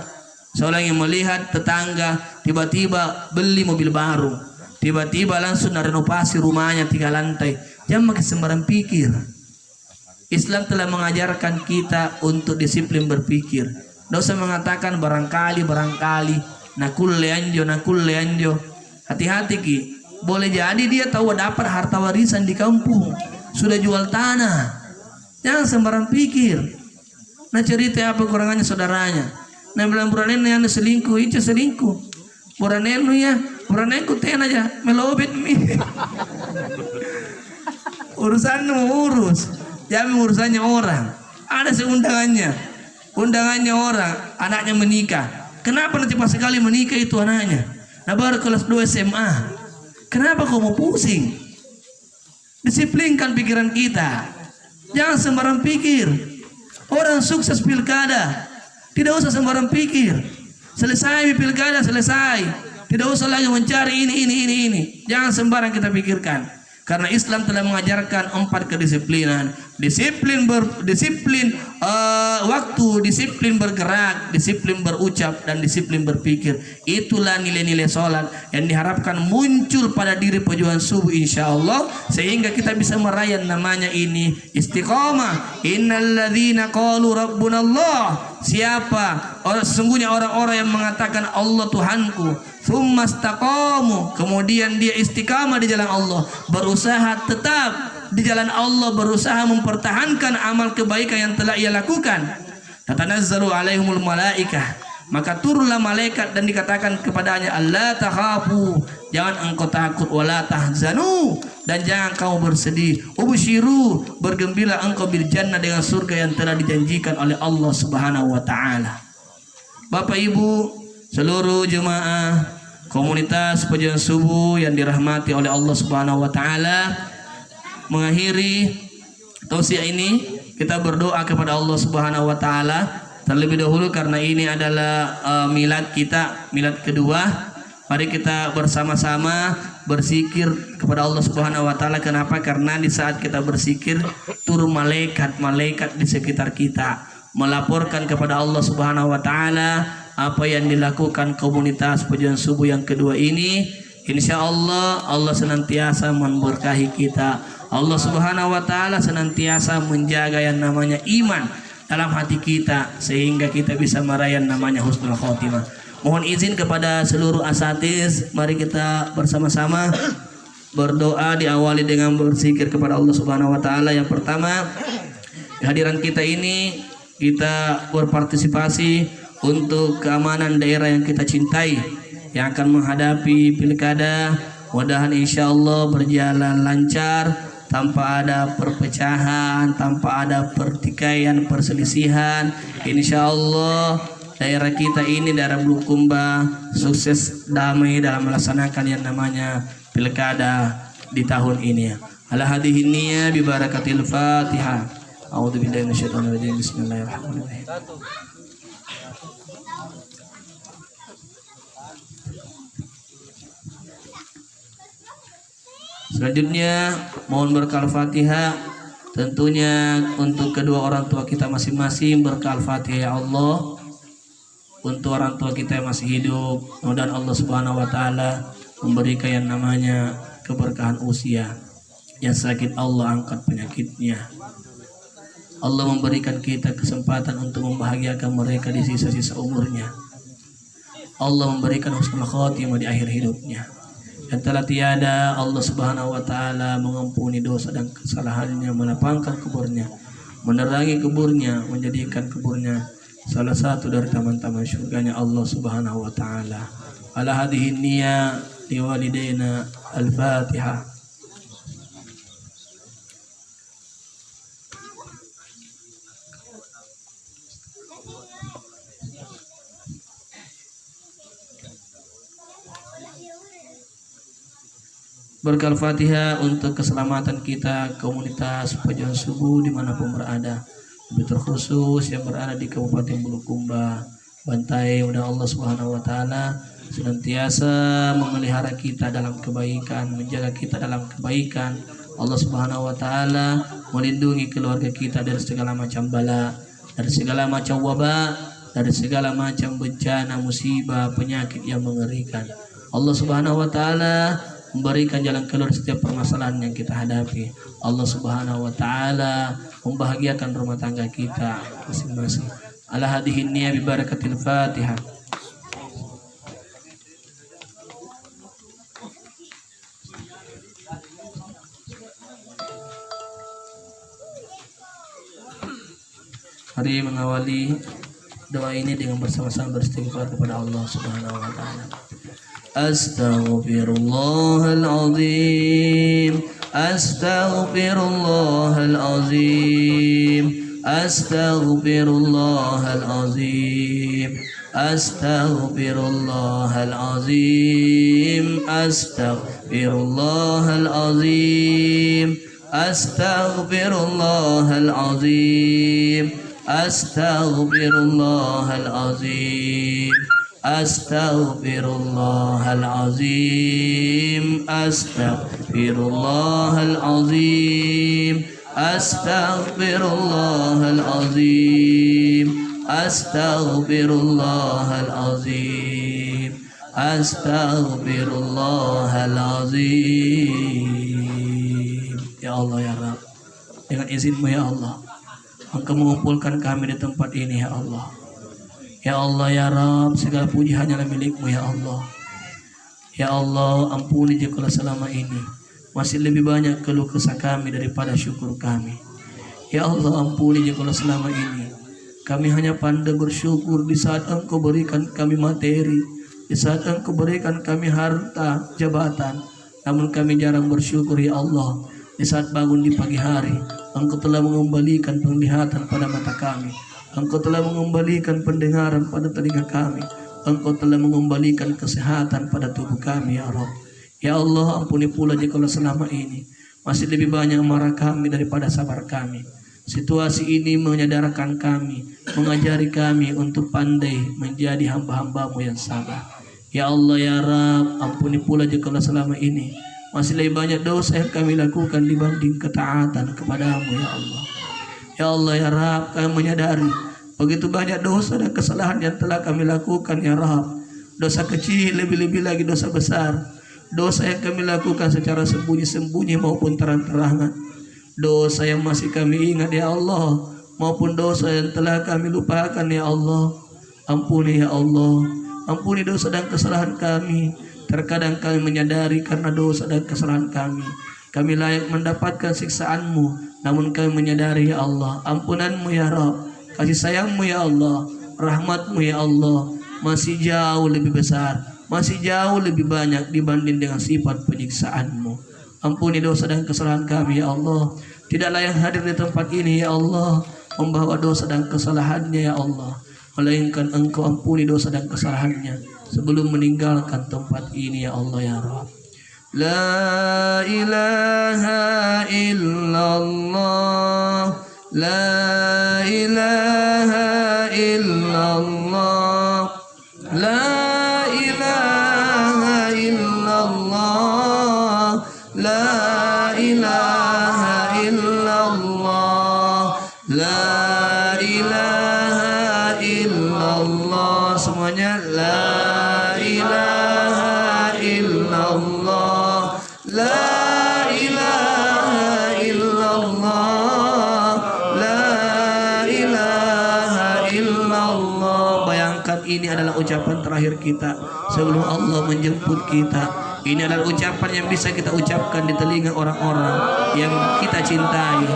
seorang yang melihat tetangga tiba-tiba beli mobil baru, tiba-tiba langsung renovasi rumahnya 3 lantai, jangan makin sembarang pikir. Islam telah mengajarkan kita untuk disiplin berpikir. Tidak usah mengatakan barangkali, nakul leanjo. Hati-hati ki. Boleh jadi dia tahu dapat harta warisan di kampung, sudah jual tanah. Jangan sembarang pikir. Nah cerita apa kurangannya saudaranya. Nah bilang buranenu yang selingkuh, itu selingkuh. Buranenu ya, buranenu ten aja, melobet mi. Urusanmu urus. Jangan urusannya orang. Ada seundangannya. Undangannya orang, anaknya menikah. Kenapa cepat sekali menikah itu anaknya? Nah baru kelas 2 SMA. Kenapa kau mau pusing? Disiplinkan pikiran kita. Jangan sembarang pikir. Orang sukses pilkada, tidak usah sembarang pikir. Selesai pilkada, selesai. Tidak usah lagi mencari ini. Jangan sembarang kita pikirkan. Karena Islam telah mengajarkan 4 kedisiplinan. Disiplin waktu, disiplin bergerak, disiplin berucap, dan disiplin berpikir. Itulah nilai-nilai sholat yang diharapkan muncul pada diri pejuang subuh insyaallah, sehingga kita bisa meraih namanya ini istiqomah. Innalladzina qalu rabbunallah. Siapa? Sesungguhnya orang-orang yang mengatakan Allah Tuhanku, tsumastaqamu, kemudian dia istiqamah di jalan Allah, berusaha tetap di jalan Allah, berusaha mempertahankan amal kebaikan yang telah ia lakukan. Tatanazzalu alaihimul malaikah, maka turunlah malaikat dan dikatakan kepadanya, alla takhafu, jangan engkau takut, wala tahzanu, dan jangan kamu bersedih, ubshiru, bergembira engkau bil jannah, dengan surga yang telah dijanjikan oleh Allah Subhanahu wa taala. Bapak Ibu, seluruh jemaah komunitas pejuang subuh yang dirahmati oleh Allah Subhanahu wa taala, mengakhiri tausiah ini kita berdoa kepada Allah Subhanahu wa taala terlebih dahulu, karena ini adalah milad kita, milad kedua. Mari kita bersama-sama berzikir kepada Allah Subhanahu wa taala. Kenapa? Karena di saat kita berzikir turun malaikat di sekitar kita melaporkan kepada Allah Subhanahu wa taala apa yang dilakukan komunitas pejuang subuh yang kedua ini. Insya Allah Allah senantiasa memberkahi kita. Allah Subhanahu wa taala senantiasa menjaga yang namanya iman dalam hati kita, sehingga kita bisa meraih namanya husnul khotimah. Mohon izin kepada seluruh asatiz, mari kita bersama-sama berdoa, diawali dengan berzikir kepada Allah Subhanahu wa taala. Yang pertama, kehadiran kita ini kita berpartisipasi untuk keamanan daerah yang kita cintai yang akan menghadapi pilkada. Mudah-mudahan insyaallah berjalan lancar, tanpa ada perpecahan, tanpa ada pertikaian, perselisihan. Insyaallah daerah kita ini, daerah Bulukumba, sukses damai dalam melaksanakan yang namanya pilkada di tahun ini. Ala hadhihi niyyah bi barakatil Fatihah. A'udzu billahi minasyaitonir rajim. Bismillahirrahmanirrahim. Selanjutnya mohon berkah Al-Fatihah tentunya untuk kedua orang tua kita masing-masing. Berkah Al-Fatihah ya Allah untuk orang tua kita yang masih hidup. Mudah-mudahan Allah Subhanahu wa taala memberikan yang namanya keberkahan usia. Yang sakit Allah angkat penyakitnya. Allah memberikan kita kesempatan untuk membahagiakan mereka di sisa-sisa umurnya. Allah memberikan husnul khotimah di akhir hidupnya. Yang telah tiada, Allah Subhanahu wa taala mengampuni dosa dan kesalahannya, melapangkan kuburnya, menerangi kuburnya, menjadikan kuburnya salah satu dari taman-taman surganya Allah Subhanahu wa taala. Ala hadhihi niyyah liwalidaina. Al-Fatihah. Berkah Al-Fatihah untuk keselamatan kita komunitas pejuang subuh dimanapun berada. lebih terkhusus yang berada di Kabupaten Bulukumba, Bantai. Mudah Allah Subhanahu wa taala senantiasa memelihara kita dalam kebaikan, menjaga kita dalam kebaikan. Allah Subhanahu wa taala melindungi keluarga kita dari segala macam bala, dari segala macam wabak, dari segala macam bencana, musibah, penyakit yang mengerikan. Allah Subhanahu wa taala memberikan jalan keluar setiap permasalahan yang kita hadapi. Allah Subhanahu wa taala membahagiakan rumah tangga kita masing-masing. Ala hadhihi niyyah bi barakatil Fatihah. Mari mengawali doa ini dengan bersama-sama beristighfar kepada Allah Subhanahu wa taala. Astaghfirullahal azim, astaghfirullahal azim, astaghfirullahal azim, astaghfirullahal azim, astaghfirullahal azim, astaghfirullahal azim, astaghfirullahal azim, astaghfirullahal azim, astaghfirullahal azim, astaghfirullahal azim, astaghfirullahal azim, astaghfirullahal azim. Ya Allah ya Rabb, dengan izin-Mu ya Allah, Engkau mengumpulkan kami di tempat ini ya Allah. Ya Allah ya Rabb, segala puji hanyalah milik-Mu ya Allah. Ya Allah, ampuni jika selama ini masih lebih banyak keluh kesah kami daripada syukur kami. Ya Allah, ampuni jika selama ini kami hanya pandai bersyukur di saat Engkau berikan kami materi, di saat Engkau berikan kami harta, jabatan, namun kami jarang bersyukur ya Allah. Di saat bangun di pagi hari, Engkau telah mengembalikan penglihatan pada mata kami, Engkau telah mengembalikan pendengaran pada telinga kami, Engkau telah mengembalikan kesehatan pada tubuh kami ya Rabb. Ya Allah, ampuni pula jika selama ini masih lebih banyak marah kami daripada sabar kami. Situasi ini menyadarkan kami, mengajari kami untuk pandai menjadi hamba-hamba-Mu yang sabar. Ya Allah ya Rabb, ampuni pula jika selama ini masih lebih banyak dosa yang kami lakukan dibanding ketaatan kepada-Mu ya Allah. Ya Allah ya Rabb, kami menyadari begitu banyak dosa dan kesalahan yang telah kami lakukan ya Rabb. Dosa kecil, lebih-lebih lagi dosa besar. Dosa yang kami lakukan secara sembunyi-sembunyi maupun terang-terangan. Dosa yang masih kami ingat ya Allah, maupun dosa yang telah kami lupakan ya Allah. Ampuni ya Allah, ampuni dosa dan kesalahan kami. Terkadang kami menyadari karena dosa dan kesalahan kami layak mendapatkan siksaan-Mu, namun kami menyadari ya Allah, ampunan-Mu ya Rabb, kasih sayang-Mu ya Allah, rahmat-Mu ya Allah masih jauh lebih besar, masih jauh lebih banyak dibanding dengan sifat penyiksaan-Mu. Ampuni dosa dan kesalahan kami ya Allah. Tidaklah yang hadir di tempat ini ya Allah membawa dosa dan kesalahannya ya Allah, melainkan Engkau ampuni dosa dan kesalahannya sebelum meninggalkan tempat ini ya Allah ya Rabb. La ilaha illallah, la ilaha illallah, la ilaha illallah, la ilaha illallah, la ilaha illallah. Semuanya la ilaha illallah, la ilaha illallah, la ilaha illallah. Bayangkan ini adalah ucapan terakhir kita sebelum Allah menjemput kita. Ini adalah ucapan yang bisa kita ucapkan di telinga orang-orang yang kita cintai.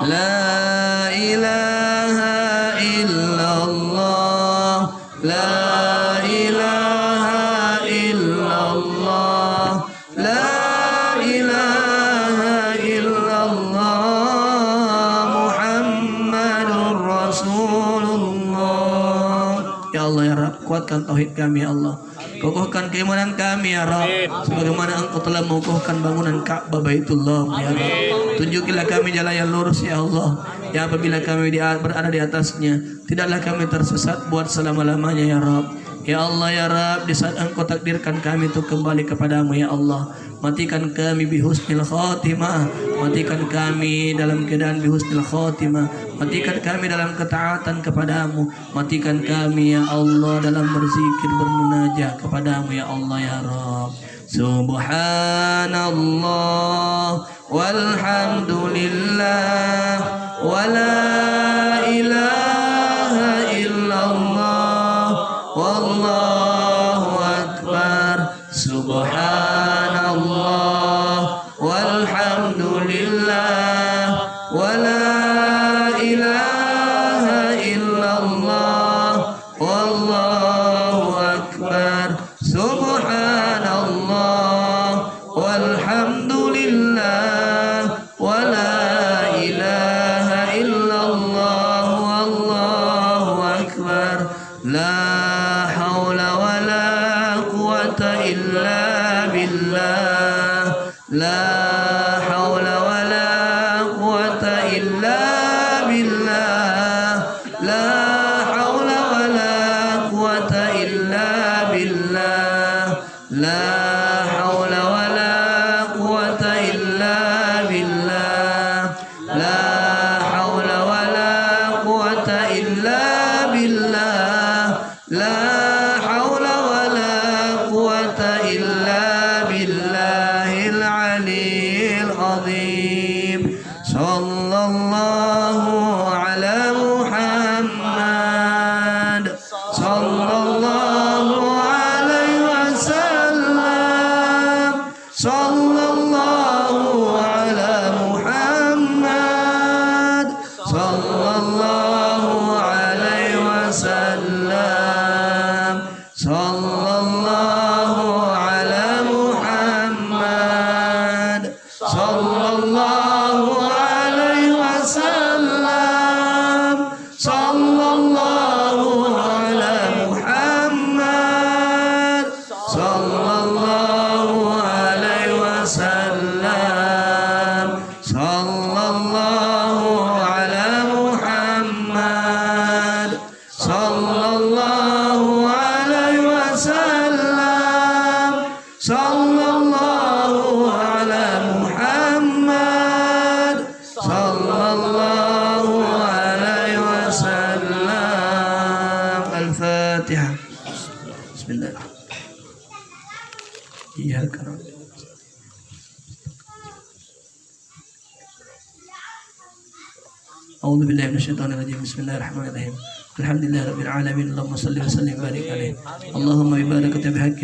La ilaha illallah, la ilaha illallah, la ilaha illallah, Muhammadur Rasulullah. Ya Allah ya Rabb, kuatkan tauhid kami ya Allah, kokohkan keimanan kami ya Rabb, sebagaimana Engkau telah mengokohkan bangunan Ka'bah Baitullah ya Rabb. Tunjukilah kami jalan yang lurus ya Allah. Ya apabila kami berada di atasnya, tidaklah kami tersesat buat selama-lamanya ya Rabb. Ya Allah ya Rabb, di saat Engkau takdirkan kami untuk kembali kepadamu ya Allah, matikan kami bihusnil khatimah, matikan kami dalam keadaan bihusnil khatimah, matikan kami dalam ketaatan kepadamu, matikan kami ya Allah dalam berzikir bermunajah kepadamu ya Allah ya Rabb. Subhanallah walhamdulillah wala ilaha illallah wallahu akbar. Subhanallah walhamdulillah wala ilaha illallah wallahu akbar. Subhanallah walhamdulillah wala ilaha illallah wallahu akbar. La haula wala quwata illa billah. La haula wala quwata illa billah. La haula wala quwata illa billah. La haula wala quwata illa billah. La haula wala quwata illa billah. La haula wala quwata illa billahil aliyyil azim. Sallallahu ala Muhammad. Sallallahu alaihi wasallam. Sallallahu ala Muhammad. Sallallahu alaihi wasallam. Sallallahu ala Muhammad. Sallallahu alaihi wasallam. Sallallahu ala Muhammad. Sallallahu alaihi wasallam. Sallallahu ala Muhammad. Sallallahu alaihi wasallam. Sallallahu ala Muhammad. Sallallahu alaihi wasallam. Al-Fatihah. Bismillah. Iyyaka na'budu. أعوذ بالله من الشيطان الرجيم. بسم الله الرحمن الرحيم. الحمد لله رب العالمين. اللهم صل وسلم وبارك عليه. اللهم ببركة بحق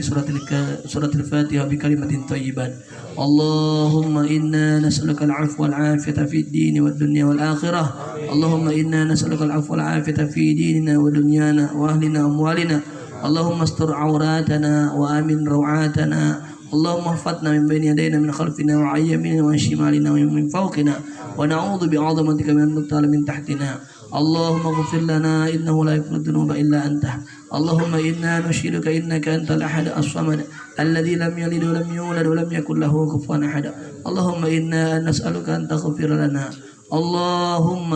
سورة الفاتحة بكلمة طيبات. اللهم إنا نسألك العفو والعافية في الدين والدنيا والآخرة. اللهم إنا نسألك العفو والعافية في ديننا ودنيانا وأهلنا وأموالنا. اللهم استر عوراتنا وآمن روعاتنا. اللهم احفظنا من بين يدينا من خلفنا وعن يميننا وعن شمالنا ومن فوقنا، ونعوذ بعظمتك من أن نقتال من تحتنا. اللهم اغفر لنا إنه لا يغفر الذنوب إلا أنت. اللهم إنا نشهدك إنك أنت الأحد الصمد الذي لم يلد ولم يولد ولم يكن له كفوا أحد. اللهم إنا نسألك أن تغفر لنا. اللهم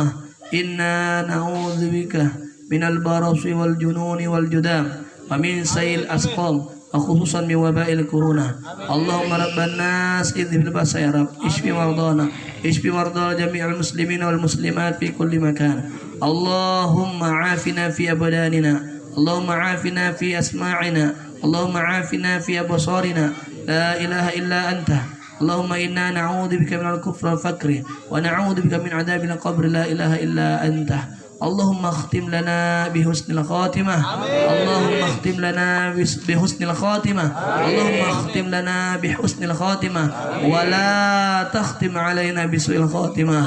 إنا نعوذ بك من البرص والجنون والجذام ومن سيء الأسقام وخصوصا من وباء الكورونا. اللهم رب الناس اذهب البأس يا رب، اشف مرضانا، اشف مرضى جميع المسلمين والمسلمات في كل مكان. اللهم عافنا في أبداننا، اللهم عافنا في أسماعنا، اللهم عافنا في أبصارنا. لا إله إلا أنت. اللهم إنا نعوذ بك من الكفر والفقر، ونعوذ بك من عذاب القبر. لا إله إلا أنت. اللهم اختم لنا بحسن الخاتمة. اللهم اختم لنا بحسن الخاتمة. اللهم اختم لنا بحسن الخاتمة ولا تختم علينا بسوء الخاتمة.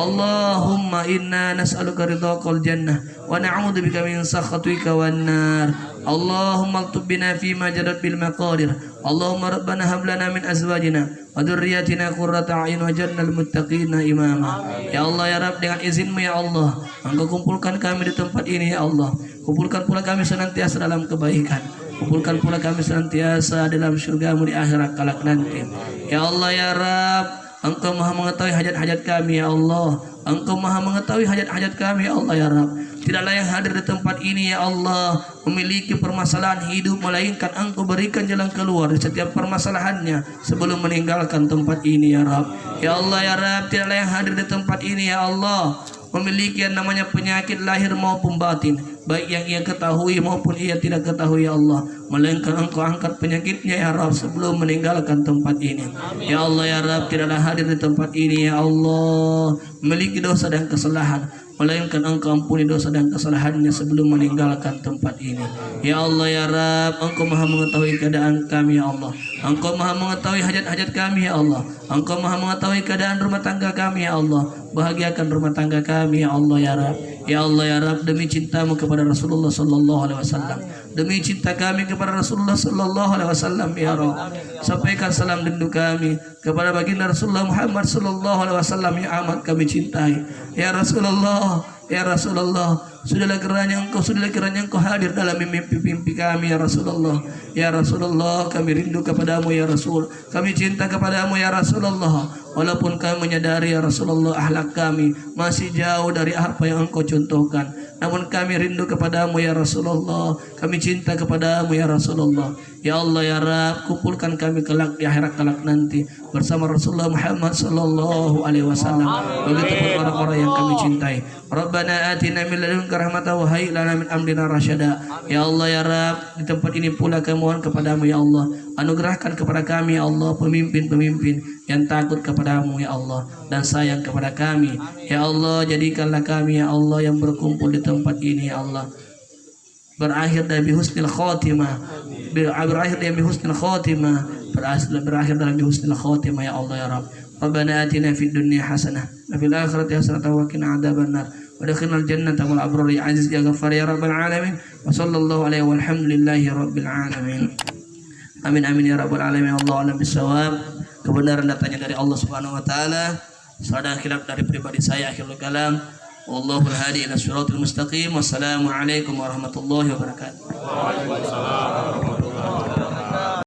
اللهم إنا نسألك رضاك والجنة ونعوذ بك من سخطك والنار. اللهم اكتب بنا فيما جرت بالمقادير. اللهم ربنا هب لنا من أزواجنا وذرياتنا قرة أعين واجعلنا للمتقين إماما. Ya Allah ya Rabb, dengan izin-Mu ya Allah, Engkau kumpulkan kami di tempat ini ya Allah. Kumpulkan pula kami senantiasa dalam kebaikan. Kumpulkan pula kami senantiasa dalam surga-Mu di akhirat kelak nanti. Ya Allah ya Rabb, Engkau maha mengetahui hajat-hajat kami ya Allah. Engkau maha mengetahui hajat-hajat kami ya Allah ya Rabb. Tidaklah yang hadir di tempat ini ya Allah memiliki permasalahan hidup, melainkan Engkau berikan jalan keluar di setiap permasalahannya sebelum meninggalkan tempat ini ya Rabb. Ya Allah ya Rabb, tidaklah yang hadir di tempat ini ya Allah memiliki yang namanya penyakit lahir maupun batin, baik yang ia ketahui maupun ia tidak ketahui ya Allah, melainkan Engkau angkat penyakitnya ya Rabb sebelum meninggalkan tempat ini. Ya Allah ya Rabb, tidaklah hadir di tempat ini ya Allah memiliki dosa dan kesalahan, melainkan Engkau ampuni dosa dan kesalahannya sebelum meninggalkan tempat ini. Ya Allah ya Rabb, Engkau maha mengetahui keadaan kami ya Allah. Engkau maha mengetahui hajat-hajat kami ya Allah. Engkau maha mengetahui keadaan rumah tangga kami ya Allah. Bahagiakan rumah tangga kami ya Allah ya Rabb. Ya Allah ya Rabb, demi cintamu kepada Rasulullah sallallahu alaihi wasallam, demi cinta kami kepada Rasulullah sallallahu alaihi wasallam ya Rabb, sampaikan salam rindu kami kepada baginda Rasulullah Muhammad sallallahu alaihi wasallam yang amat kami cintai. Ya Rasulullah, ya Rasulullah, sudahlah kiranya Engkau hadir dalam mimpi-mimpi kami ya Rasulullah. Ya Rasulullah, kami rindu kepadamu ya Rasul, kami cinta kepadamu ya Rasulullah. Walaupun kami menyadari ya Rasulullah akhlak kami masih jauh dari apa yang Engkau contohkan, namun kami rindu kepadamu ya Rasulullah, kami cinta kepadamu ya Rasulullah. Ya Allah ya Rabb, kumpulkan kami kelak di akhirat kelak nanti bersama Rasulullah Muhammad sallallahu alaihi wasallam, begitu orang-orang yang kami cintai. Rabbana atina min ladunka rahmatan wa hayyi lana min amrina rasyada. Ya Allah ya Rabb, di tempat ini pula kami mohon kepadamu ya Allah, anugerahkan kepada kami ya Allah pemimpin-pemimpin yang takut kepadamu ya Allah dan sayang kepada kami. Ya Allah, jadikanlah kami ya Allah yang berkumpul di tempat ini ya Allah berakhir dari husnul khotimah, berakhir dari husnul khotimah, berakhir dalam husnul khotimah ya Allah ya Rabb. Rabbana atina fid dunya hasanah wa fil akhirati hasanah wa qina adzabannar wa adkhilnal jannata wal abrar ya aziz ya ghaffar ya rabbal alamin. Wa sallallahu alaihi walhamdulillahi rabbil alamin. Amin amin ya rabbal alamin. Allah alam bisawab. Kebenaran datangnya dari Allah Subhanahu wa taala, salah khilaf dari pribadi saya akhirul kalam. Wallahul hadi ila siratal mustaqim. Wassalamualaikum warahmatullahi wabarakatuh. Waalaikumsalam.